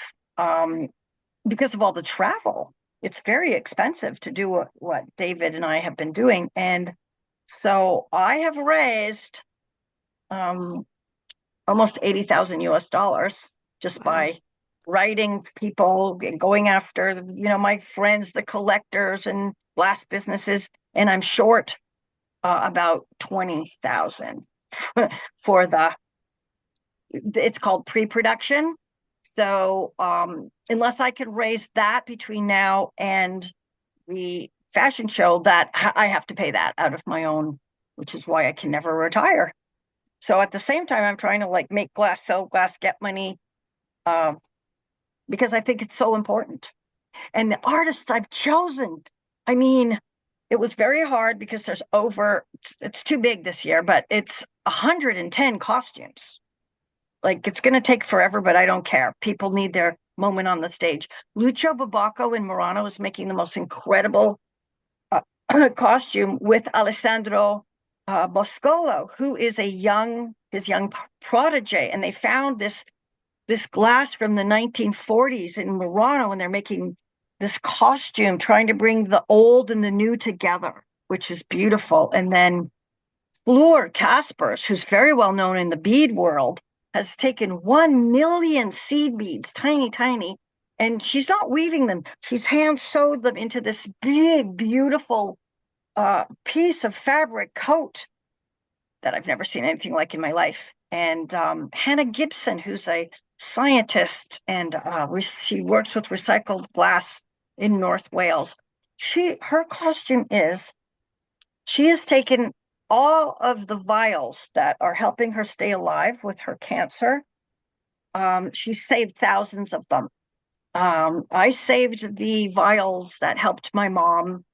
because of all the travel. It's very expensive to do what David and I have been doing. And so I have raised almost 80,000 US dollars just by writing people and going after, my friends, the collectors and glass businesses. And I'm short about 20,000 for it's called pre-production. So unless I can raise that between now and the fashion show, that I have to pay that out of my own, which is why I can never retire. So at the same time, I'm trying to make glass, sell glass, get money, because I think it's so important. And the artists I've chosen, I mean, it was very hard because it's too big this year, but it's 110 costumes. It's going to take forever, but I don't care. People need their moment on the stage. Lucio Babacco in Murano is making the most incredible costume with Alessandro Boscolo, who is his young protege. And they found this glass from the 1940s in Murano, and they're making this costume, trying to bring the old and the new together, which is beautiful. And then Fleur Caspers, who's very well known in the bead world, has taken 1 million seed beads, tiny, And she's not weaving them. She's hand sewed them into this big, beautiful piece of fabric coat that I've never seen anything like in my life. And Hannah Gibson, who's a scientist and she works with recycled glass in North Wales. Her costume is she has taken all of the vials that are helping her stay alive with her cancer. She saved thousands of them. I saved the vials that helped my mom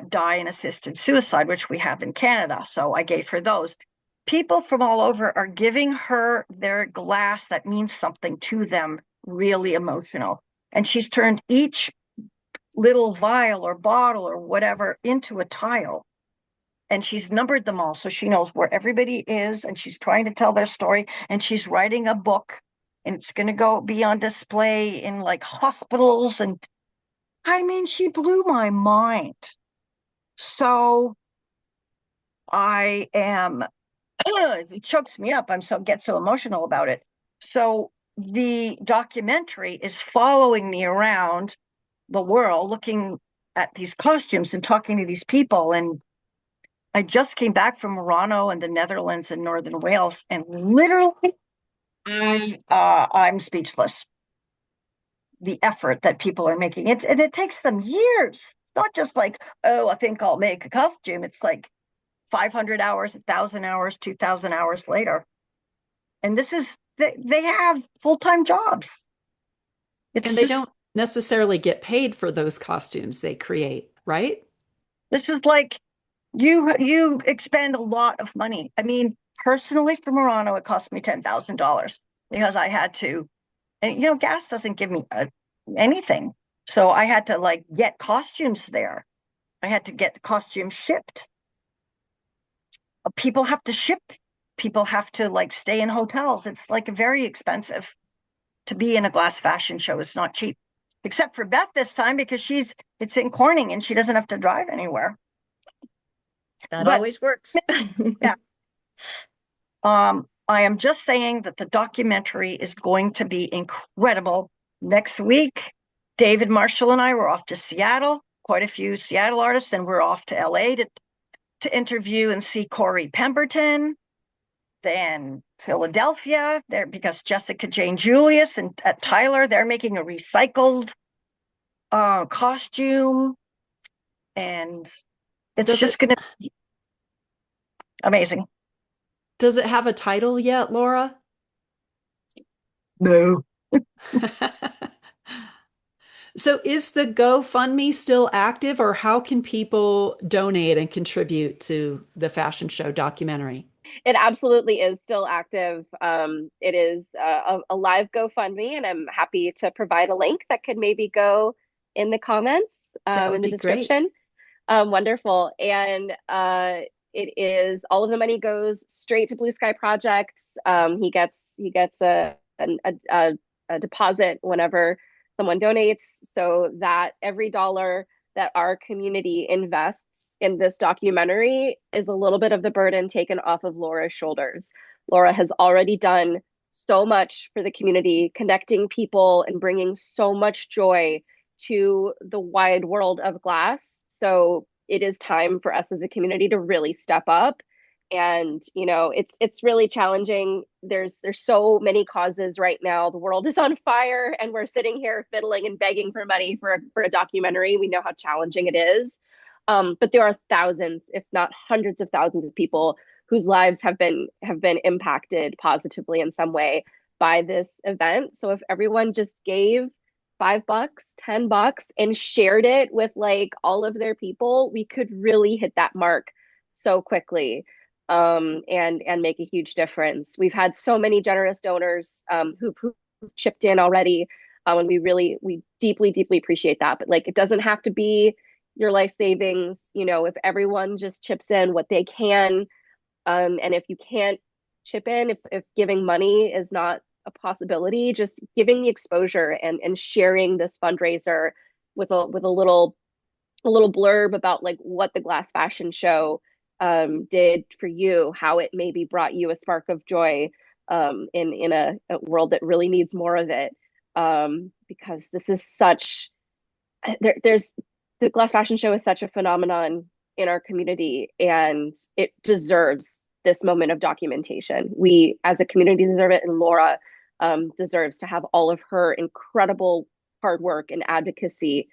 die in assisted suicide, which we have in Canada. So I gave her those. People from all over are giving her their glass that means something to them, really emotional. And she's turned each little vial or bottle or whatever into a tile. And she's numbered them all so she knows where everybody is, and she's trying to tell their story, and she's writing a book, and it's going to be on display in like hospitals. And I mean, she blew my mind. So I am, it chokes me up. Get so emotional about it. So the documentary is following me around the world, looking at these costumes and talking to these people. And I just came back from Morano and the Netherlands and Northern Wales, and literally, I'm speechless. The effort that people are making, and it takes them years. It's not just like, oh, I think I'll make a costume. It's like 500 hours, 1,000 hours, 2,000 hours later. And they have full-time jobs. And they don't necessarily get paid for those costumes they create, right? This is like you expend a lot of money. I mean, personally for Murano, it cost me $10,000 because I had to, and gas doesn't give me anything. So I had to like get costumes there. I had to get the costumes shipped. People have to ship. People have to like stay in hotels. It's like very expensive to be in a glass fashion show. It's not cheap, except for Beth this time because it's in Corning and she doesn't have to drive anywhere. That always works. Yeah. I am just saying that the documentary is going to be incredible. Next week, David Marshall and I were off to Seattle, quite a few Seattle artists, and we're off to LA to interview and see Corey Pemberton. Then Philadelphia, there because Jessica Jane Julius and at Tyler, they're making a recycled costume, and it's just going to be amazing. Does it have a title yet, Laura? No. So is the GoFundMe still active, or how can people donate and contribute to the fashion show documentary? It absolutely is still active. It is a live GoFundMe, and I'm happy to provide a link that could maybe go in the comments, in the description. Wonderful. And it is all of the money goes straight to Blue Sky Projects. He gets a deposit whenever someone donates, so that every dollar that our community invests in this documentary is a little bit of the burden taken off of Laura's shoulders. Laura has already done so much for the community, connecting people and bringing so much joy to the wide world of glass. So it is time for us as a community to really step up. And it's really challenging. There's so many causes right now. The world is on fire, and we're sitting here fiddling and begging for money for a documentary. We know how challenging it is, but there are thousands, if not hundreds of thousands, of people whose lives have been impacted positively in some way by this event. So if everyone just gave $5, $10, and shared it with like all of their people, we could really hit that mark so quickly. And make a huge difference. We've had so many generous donors who've chipped in already, and we deeply, deeply appreciate that. But like, it doesn't have to be your life savings. If everyone just chips in what they can, and if you can't chip in, if giving money is not a possibility, just giving the exposure and sharing this fundraiser with a little blurb about like what the glass fashion show did for you, how it maybe brought you a spark of joy in a world that really needs more of it. because this is such there's the glass fashion show is such a phenomenon in our community, and it deserves this moment of documentation. We as a community deserve it, and Laura deserves to have all of her incredible hard work and advocacy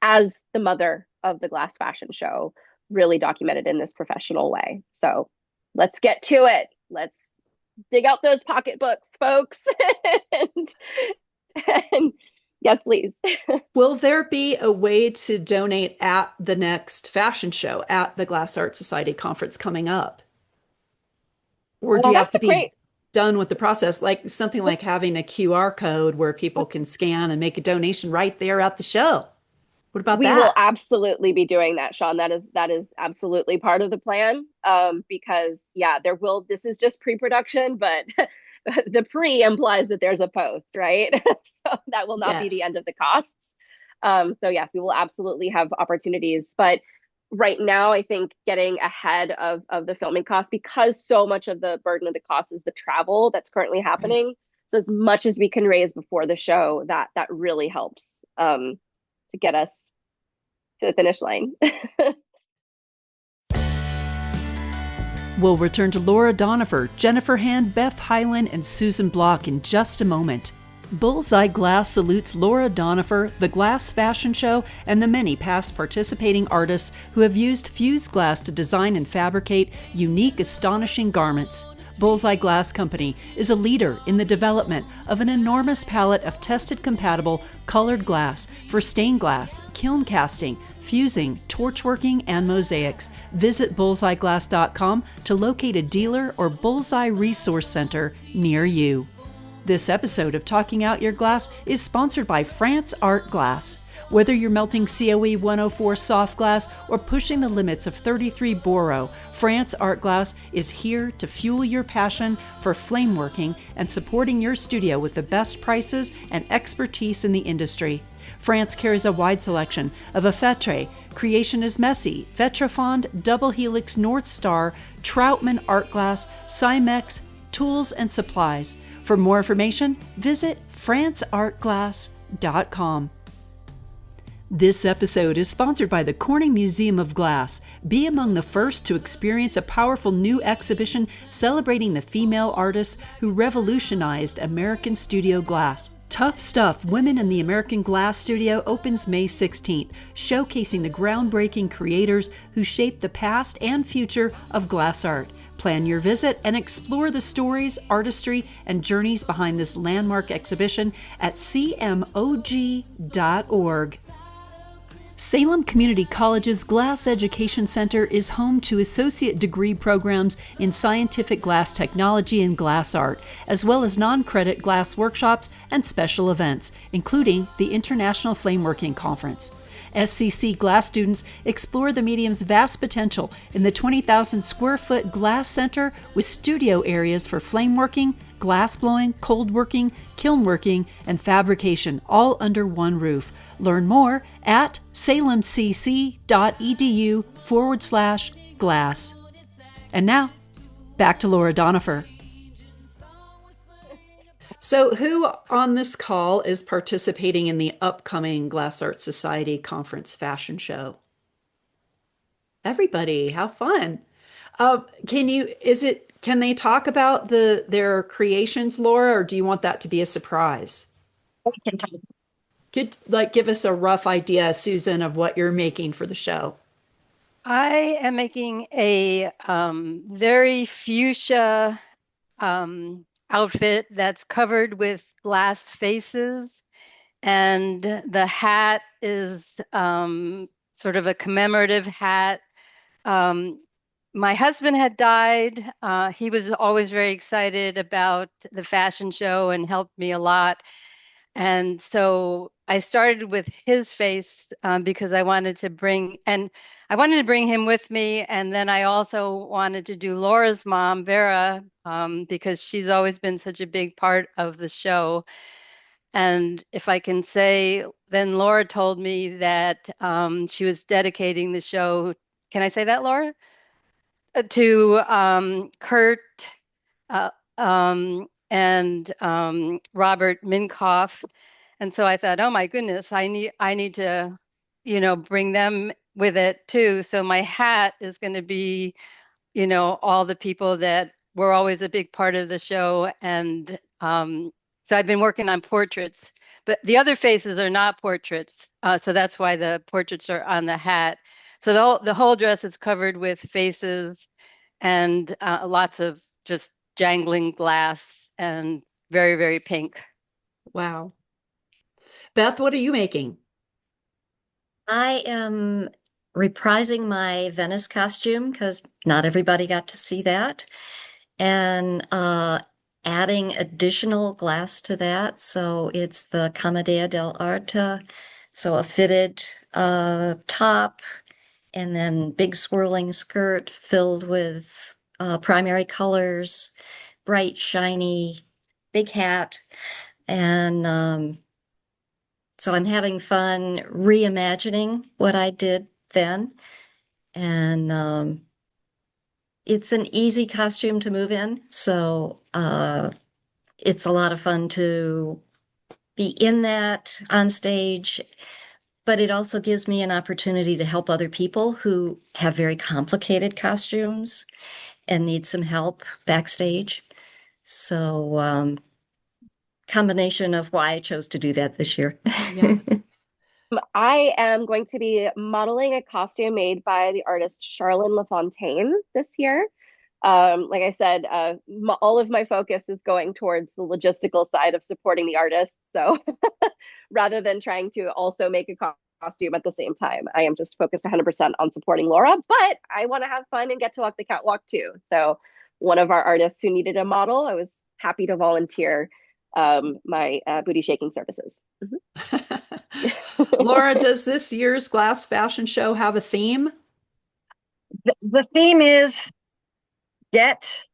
as the mother of the glass fashion show really documented in this professional way. So let's get to it. Let's dig out those pocketbooks, folks. and, and yes, please. Will there be a way to donate at the next fashion show at the Glass Art Society conference coming up? Or do you have to be done with the process, like something like having a QR code where people can scan and make a donation right there at the show? What about that? We will absolutely be doing that, Sean. That is absolutely part of the plan. Because this is just pre-production, but the pre implies that there's a post, right? So that will not be the end of the costs. So yes, we will absolutely have opportunities. But right now, I think getting ahead of the filming costs, because so much of the burden of the cost is the travel that's currently happening. Right. So as much as we can raise before the show, that really helps to get us to the finish line. We'll return to Laura Donefer, Jennifer Hand, Beth Hyland, and Susan Block in just a moment. Bullseye Glass salutes Laura Donefer, the Glass Fashion Show, and the many past participating artists who have used fused glass to design and fabricate unique, astonishing garments. Bullseye Glass Company is a leader in the development of an enormous palette of tested compatible colored glass for stained glass, kiln casting, fusing, torchworking, and mosaics. Visit bullseyeglass.com to locate a dealer or Bullseye Resource Center near you. This episode of Talking Out Your Glass is sponsored by France Art Glass. Whether you're melting COE 104 soft glass or pushing the limits of 33 Boro, France Art Glass is here to fuel your passion for flame working and supporting your studio with the best prices and expertise in the industry. France carries a wide selection of Afetre, Creation is Messy, Vetrafond, Double Helix North Star, Troutman Art Glass, Cymex, tools and supplies. For more information, visit franceartglass.com. This episode is sponsored by the Corning Museum of Glass. Be among the first to experience a powerful new exhibition celebrating the female artists who revolutionized American studio glass. Tough Stuff, Women in the American Glass Studio opens May 16th, showcasing the groundbreaking creators who shaped the past and future of glass art. Plan your visit and explore the stories, artistry, and journeys behind this landmark exhibition at cmog.org. Salem Community College's Glass Education Center is home to associate degree programs in scientific glass technology and glass art, as well as non-credit glass workshops and special events, including the International Flameworking Conference. SCC glass students explore the medium's vast potential in the 20,000 square foot glass center with studio areas for flameworking, glass blowing, cold working, kiln working, and fabrication, all under one roof. Learn more at salemcc.edu/glass. And now, back to Laura Donefer. So who on this call is participating in the upcoming Glass Art Society Conference Fashion Show? Everybody, how fun. Can they talk about their creations, Laura, or do you want that to be a surprise? We can talk. Could give us a rough idea, Susan, of what you're making for the show. I am making a very fuchsia outfit that's covered with glass faces, and the hat is sort of a commemorative hat. My husband had died. He was always very excited about the fashion show and helped me a lot. And so I started with his face because I wanted to bring him with me. And then I also wanted to do Laura's mom, Vera, because she's always been such a big part of the show. And if I can say, then Laura told me that she was dedicating the show. Can I say that, Laura? To Kurt and Robert Minkoff. And so I thought, oh my goodness, I need to, bring them with it too. So my hat is going to be, all the people that were always a big part of the show. And so I've been working on portraits, but the other faces are not portraits. So that's why the portraits are on the hat. So the whole dress is covered with faces and lots of just jangling glass and very, very pink. Wow. Beth, what are you making? I am reprising my Venice costume because not everybody got to see that, and adding additional glass to that. So it's the Commedia dell'arte, so a fitted top, and then big swirling skirt filled with primary colors, bright, shiny, big hat, and so I'm having fun reimagining what I did then. And it's an easy costume to move in. So it's a lot of fun to be in that on stage. But it also gives me an opportunity to help other people who have very complicated costumes and need some help backstage. So, combination of why I chose to do that this year. Yeah. I am going to be modeling a costume made by the artist Charlene LaFontaine this year. Like I said, all of my focus is going towards the logistical side of supporting the artists. So rather than trying to also make a costume at the same time, I am just focused 100% on supporting Laura. But I want to have fun and get to walk the catwalk too. So one of our artists who needed a model, I was happy to volunteer my booty shaking services. Laura, does this year's glass fashion show have a theme? The theme is get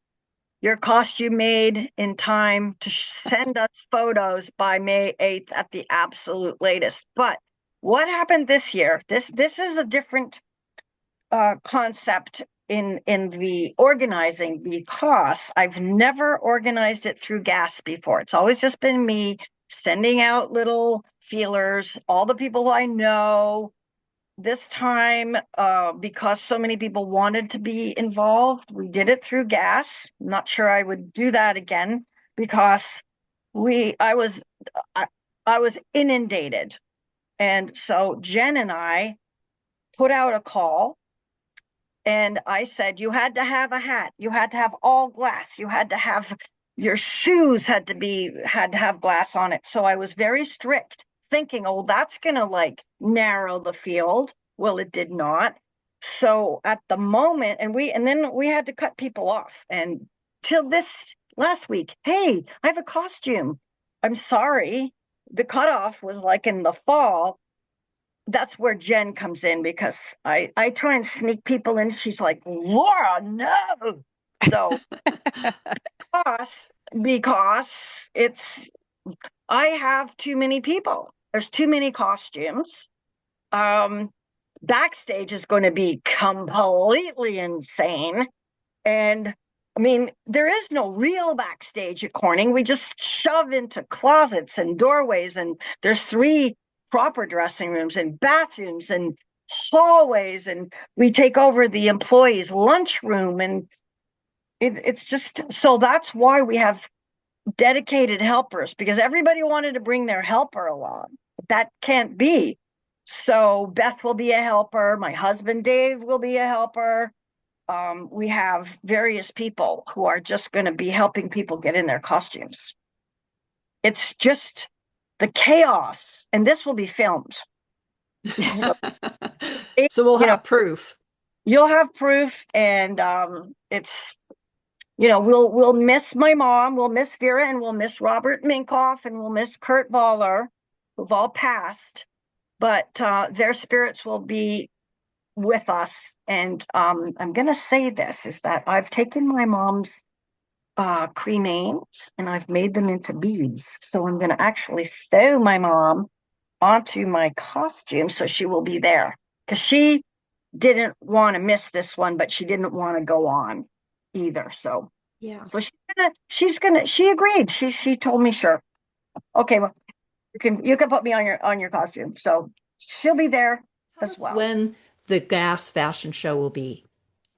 your costume made in time to send us photos by May 8th at the absolute latest. But what happened this year? This is a different concept in the organizing, because I've never organized it through gasp before. It's always just been me sending out little feelers, all the people I know. This time, because so many people wanted to be involved, we did it through gas. I'm not sure I would do that again, because I was inundated. And so Jen and I put out a call, and I said, you had to have a hat, you had to have all glass, you had to have your shoes had to have glass on it. So I was very strict, thinking, oh, that's gonna like narrow the field. Well, it did not. So at the moment, and then we had to cut people off. And till this last week, hey, I have a costume. I'm sorry. The cutoff was like in the fall. That's where Jen comes in, because I try and sneak people in. She's like, Laura, no. So because I have too many people. There's too many costumes. Backstage is going to be completely insane. And I mean, there is no real backstage at Corning. We just shove into closets and doorways, and there's 3 proper dressing rooms and bathrooms and hallways, and we take over the employees' lunchroom, and it's just, so that's why we have dedicated helpers, because everybody wanted to bring their helper along. That can't be. So Beth will be a helper. My husband Dave will be a helper. We have various people who are just going to be helping people get in their costumes. It's just the chaos, and this will be filmed. So we'll have proof. You'll have proof, and it's, we'll miss my mom, we'll miss Vera, and we'll miss Robert Minkoff, and we'll miss Kurt Voller, who've all passed, but their spirits will be with us. And I'm going to say this, is that I've taken my mom's cremains and I've made them into beads. So I'm going to actually sew my mom onto my costume, so she will be there, because she didn't want to miss this one, but she didn't want to go on either. So yeah, so she agreed. She told me, sure. Okay, well, You can put me on your costume. So she'll be there Tell as us well. when the Gas fashion show will be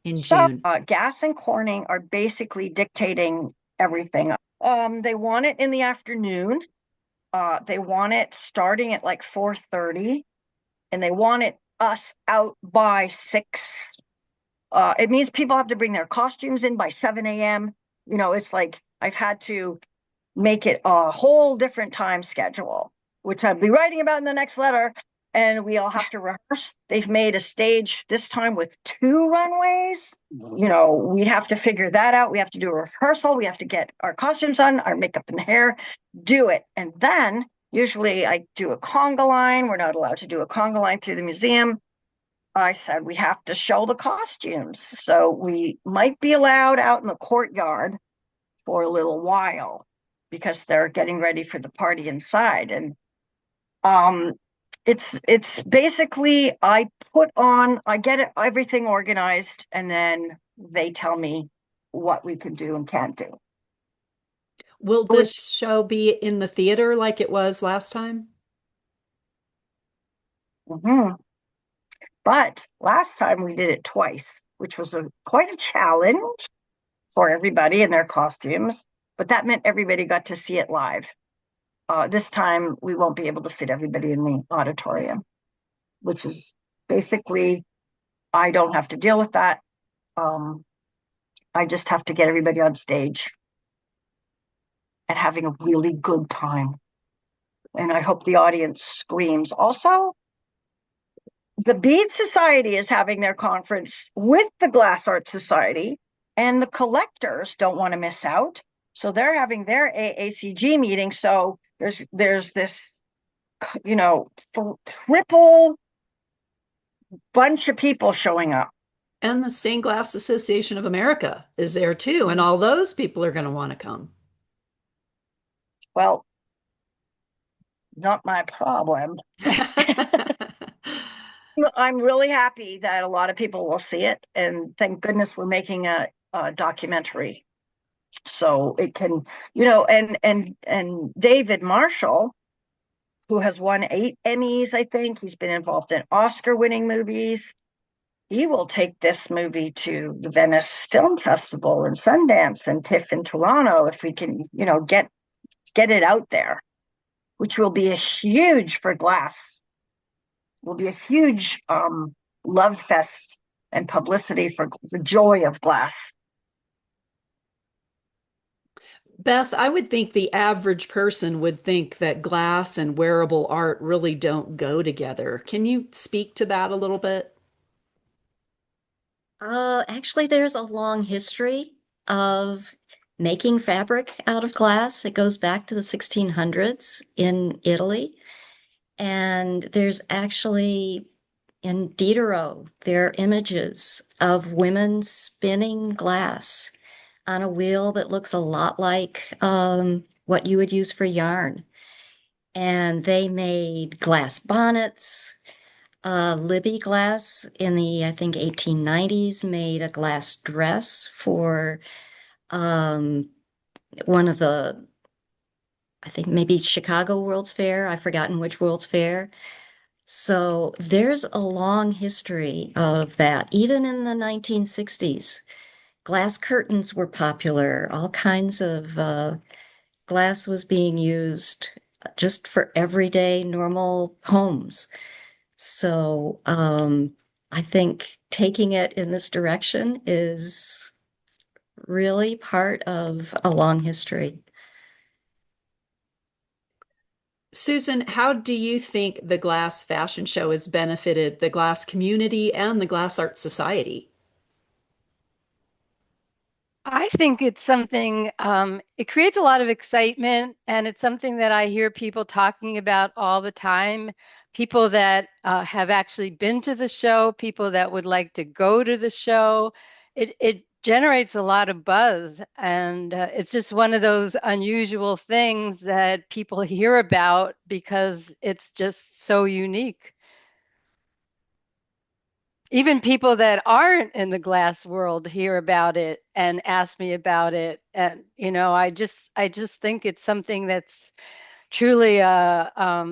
in So June. Gas and Corning are basically dictating everything. They want it in the afternoon. They want it starting at like 4:30, and they want us out by 6. It means people have to bring their costumes in by 7 a.m. It's like I've had to make it a whole different time schedule, which I'll be writing about in the next letter. And we all have to rehearse. They've made a stage this time with 2 runways. We have to figure that out. We have to do a rehearsal. We have to get our costumes on, our makeup and hair, do it. And then usually I do a conga line. We're not allowed to do a conga line through the museum. I said we have to show the costumes. So we might be allowed out in the courtyard for a little while because they're getting ready for the party inside. And it's basically I get everything organized, and then they tell me what we can do and can't do. Will this show be in the theater like it was last time? Mm-hmm. But last time we did it twice, which was quite a challenge for everybody in their costumes. But that meant everybody got to see it live. This time we won't be able to fit everybody in the auditorium, which is basically I don't have to deal with that. I just have to get everybody on stage and having a really good time. And I hope the audience screams. Also, the Bead Society is having their conference with the Glass Art Society, and the collectors don't want to miss out. So they're having their AACG meeting. So there's this, triple bunch of people showing up. And the Stained Glass Association of America is there too. And all those people are going to want to come. Well, not my problem. I'm really happy that a lot of people will see it. And thank goodness we're making a documentary. So it can, and David Marshall, who has won 8 Emmys, I think. He's been involved in Oscar-winning movies. He will take this movie to the Venice Film Festival and Sundance and TIFF in Toronto if we can, get it out there, which will be a huge for Glass. Will be a huge love fest and publicity for the joy of Glass. Beth, I would think the average person would think that glass and wearable art really don't go together. Can you speak to that a little bit? Actually, there's a long history of making fabric out of glass. It goes back to the 1600s in Italy. And there's actually in Diderot, there are images of women spinning glass on a wheel that looks a lot like what you would use for yarn. And they made glass bonnets. Libby Glass in the, I think, 1890s made a glass dress for one of the, I think maybe Chicago World's Fair. I've forgotten which World's Fair. So there's a long history of that. Even in the 1960s, glass curtains were popular. All kinds of glass was being used just for everyday normal homes. So I think taking it in this direction is really part of a long history. Susan, how do you think the glass fashion show has benefited the glass community and the Glass Art Society? I think it's something, it creates a lot of excitement, and it's something that I hear people talking about all the time. People that have actually been to the show, people that would like to go to the show. It generates a lot of buzz, and it's just one of those unusual things that people hear about because it's just so unique. Even people that aren't in the glass world hear about it and ask me about it. And I just think it's something that's truly a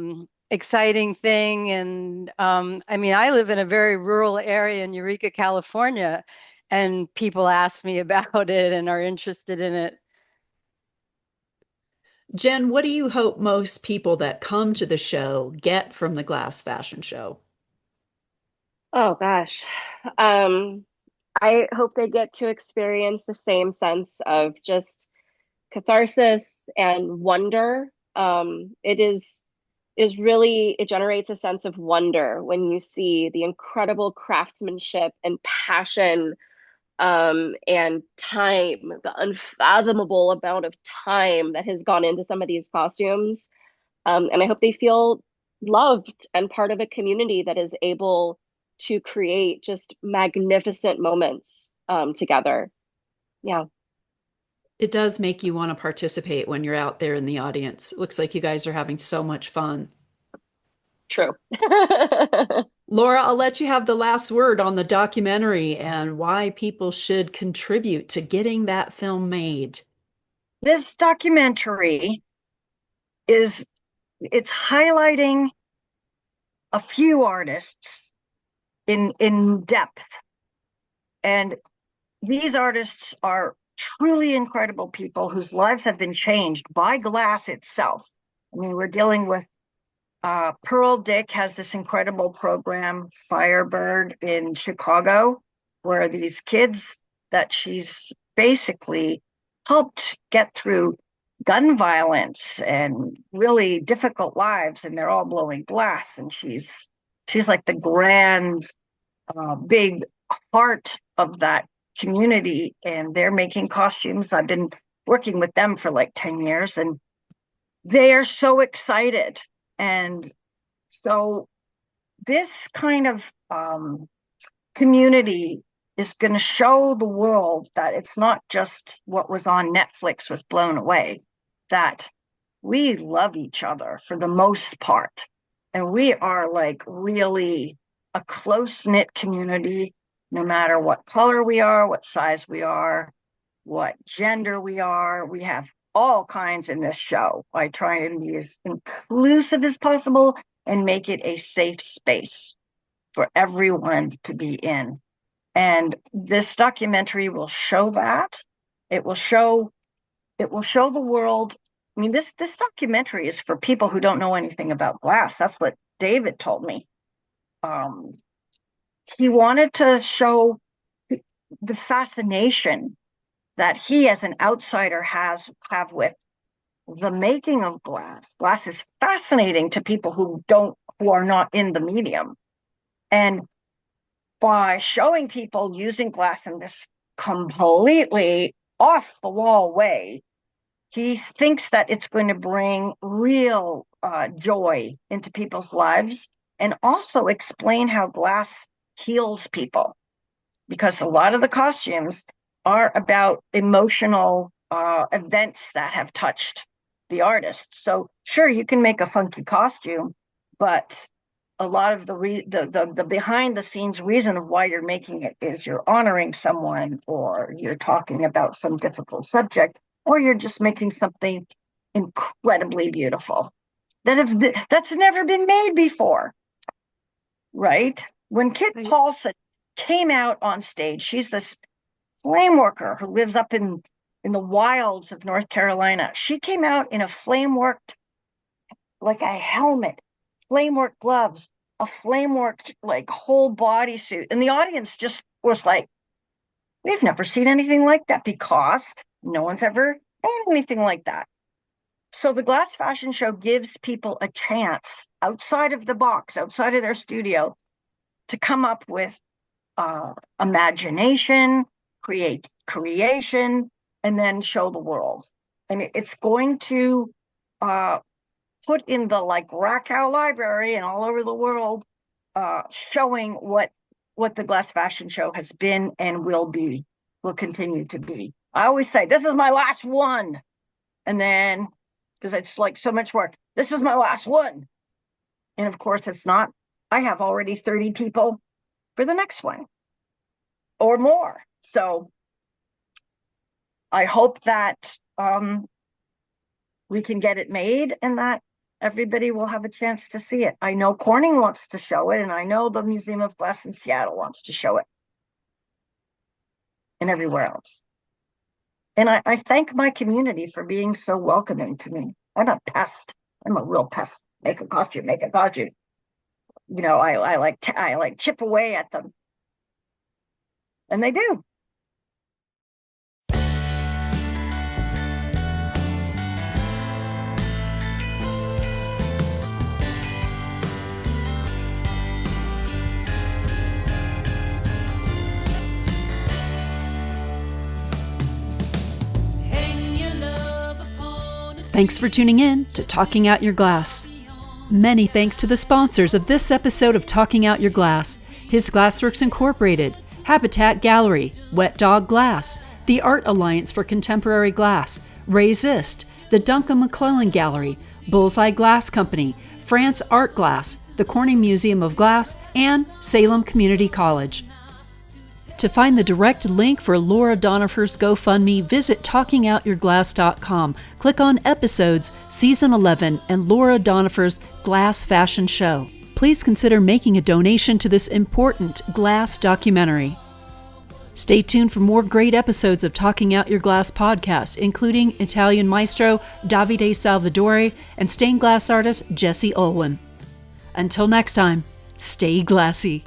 exciting thing. And I mean, I live in a very rural area in Eureka, California, and people ask me about it and are interested in it. Jen, what do you hope most people that come to the show get from the Glass Fashion Show? Oh gosh. Um, I hope they get to experience the same sense of just catharsis and wonder. It is really, it generates a sense of wonder when you see the incredible craftsmanship and passion, and time, the unfathomable amount of time that has gone into some of these costumes. And I hope they feel loved and part of a community that is able to create just magnificent moments, together. Yeah, It does make you want to participate when you're out there in the audience. It looks like you guys are having so much fun. true. Laura, I'll let you have the last word on the documentary and why people should contribute to getting that film made. This documentary it's highlighting a few artists in depth. And these artists are truly incredible people whose lives have been changed by glass itself. I mean, we're dealing with Pearl Dick has this incredible program, Firebird, in Chicago, where these kids that she's basically helped get through gun violence and really difficult lives, and they're all blowing glass. And she's like the grand, big heart of that community, and they're making costumes. I've been working with them for like 10 years, and they are so excited. And so this kind of community is going to show the world that it's not just what was on Netflix was blown away, that we love each other for the most part. And we are like really a close-knit community, no matter what color we are, what size we are, what gender we are. We have all kinds in this show. I try and be as inclusive as possible and make it a safe space for everyone to be in. And this documentary will show that. It will show the world. I mean, this documentary is for people who don't know anything about glass. That's what David told me. He wanted to show the fascination that he as an outsider have with the making of glass. Glass is fascinating to people who are not in the medium. And by showing people using glass in this completely off the wall way, he thinks that it's going to bring real joy into people's lives, and also explain how glass heals people, because a lot of the costumes are about emotional events that have touched the artist. So sure, you can make a funky costume, but a lot of the behind the scenes reason of why you're making it is you're honoring someone, or you're talking about some difficult subject, or you're just making something incredibly beautiful that's never been made before, right? When Kit Paulson came out on stage, she's this flame worker who lives up in the wilds of North Carolina. She came out in a flame worked, like a helmet, flame worked gloves, a flame worked like whole body suit, and the audience just was like, we've never seen anything like that, because no one's ever made anything like that. So the Glass Fashion Show gives people a chance outside of the box, outside of their studio, to come up with imagination, creation, and then show the world. And it's going to put in the like Rakow Library and all over the world, showing what the Glass Fashion Show has been and will continue to be. I always say, this is my last one. And then, because it's like so much work, this is my last one. And of course it's not. I have already 30 people for the next one or more. So I hope that we can get it made, and that everybody will have a chance to see it. I know Corning wants to show it, and I know the Museum of Glass in Seattle wants to show it, and everywhere else. And I thank my community for being so welcoming to me. I'm a pest. I'm a real pest. Make a costume. You know, I like chip away at them, and they do. Thanks for tuning in to Talking Out Your Glass. Many thanks to the sponsors of this episode of Talking Out Your Glass: His Glassworks Incorporated, Habitat Gallery, Wet Dog Glass, the Art Alliance for Contemporary Glass, Resist, the Duncan McClellan Gallery, Bullseye Glass Company, France Art Glass, the Corning Museum of Glass, and Salem Community College. To find the direct link for Laura Donefer's GoFundMe, visit talkingoutyourglass.com. Click on Episodes, Season 11, and Laura Donefer's Glass Fashion Show. Please consider making a donation to this important glass documentary. Stay tuned for more great episodes of Talking Out Your Glass podcast, including Italian maestro Davide Salvadore and stained glass artist Jesse Olwin. Until next time, stay glassy.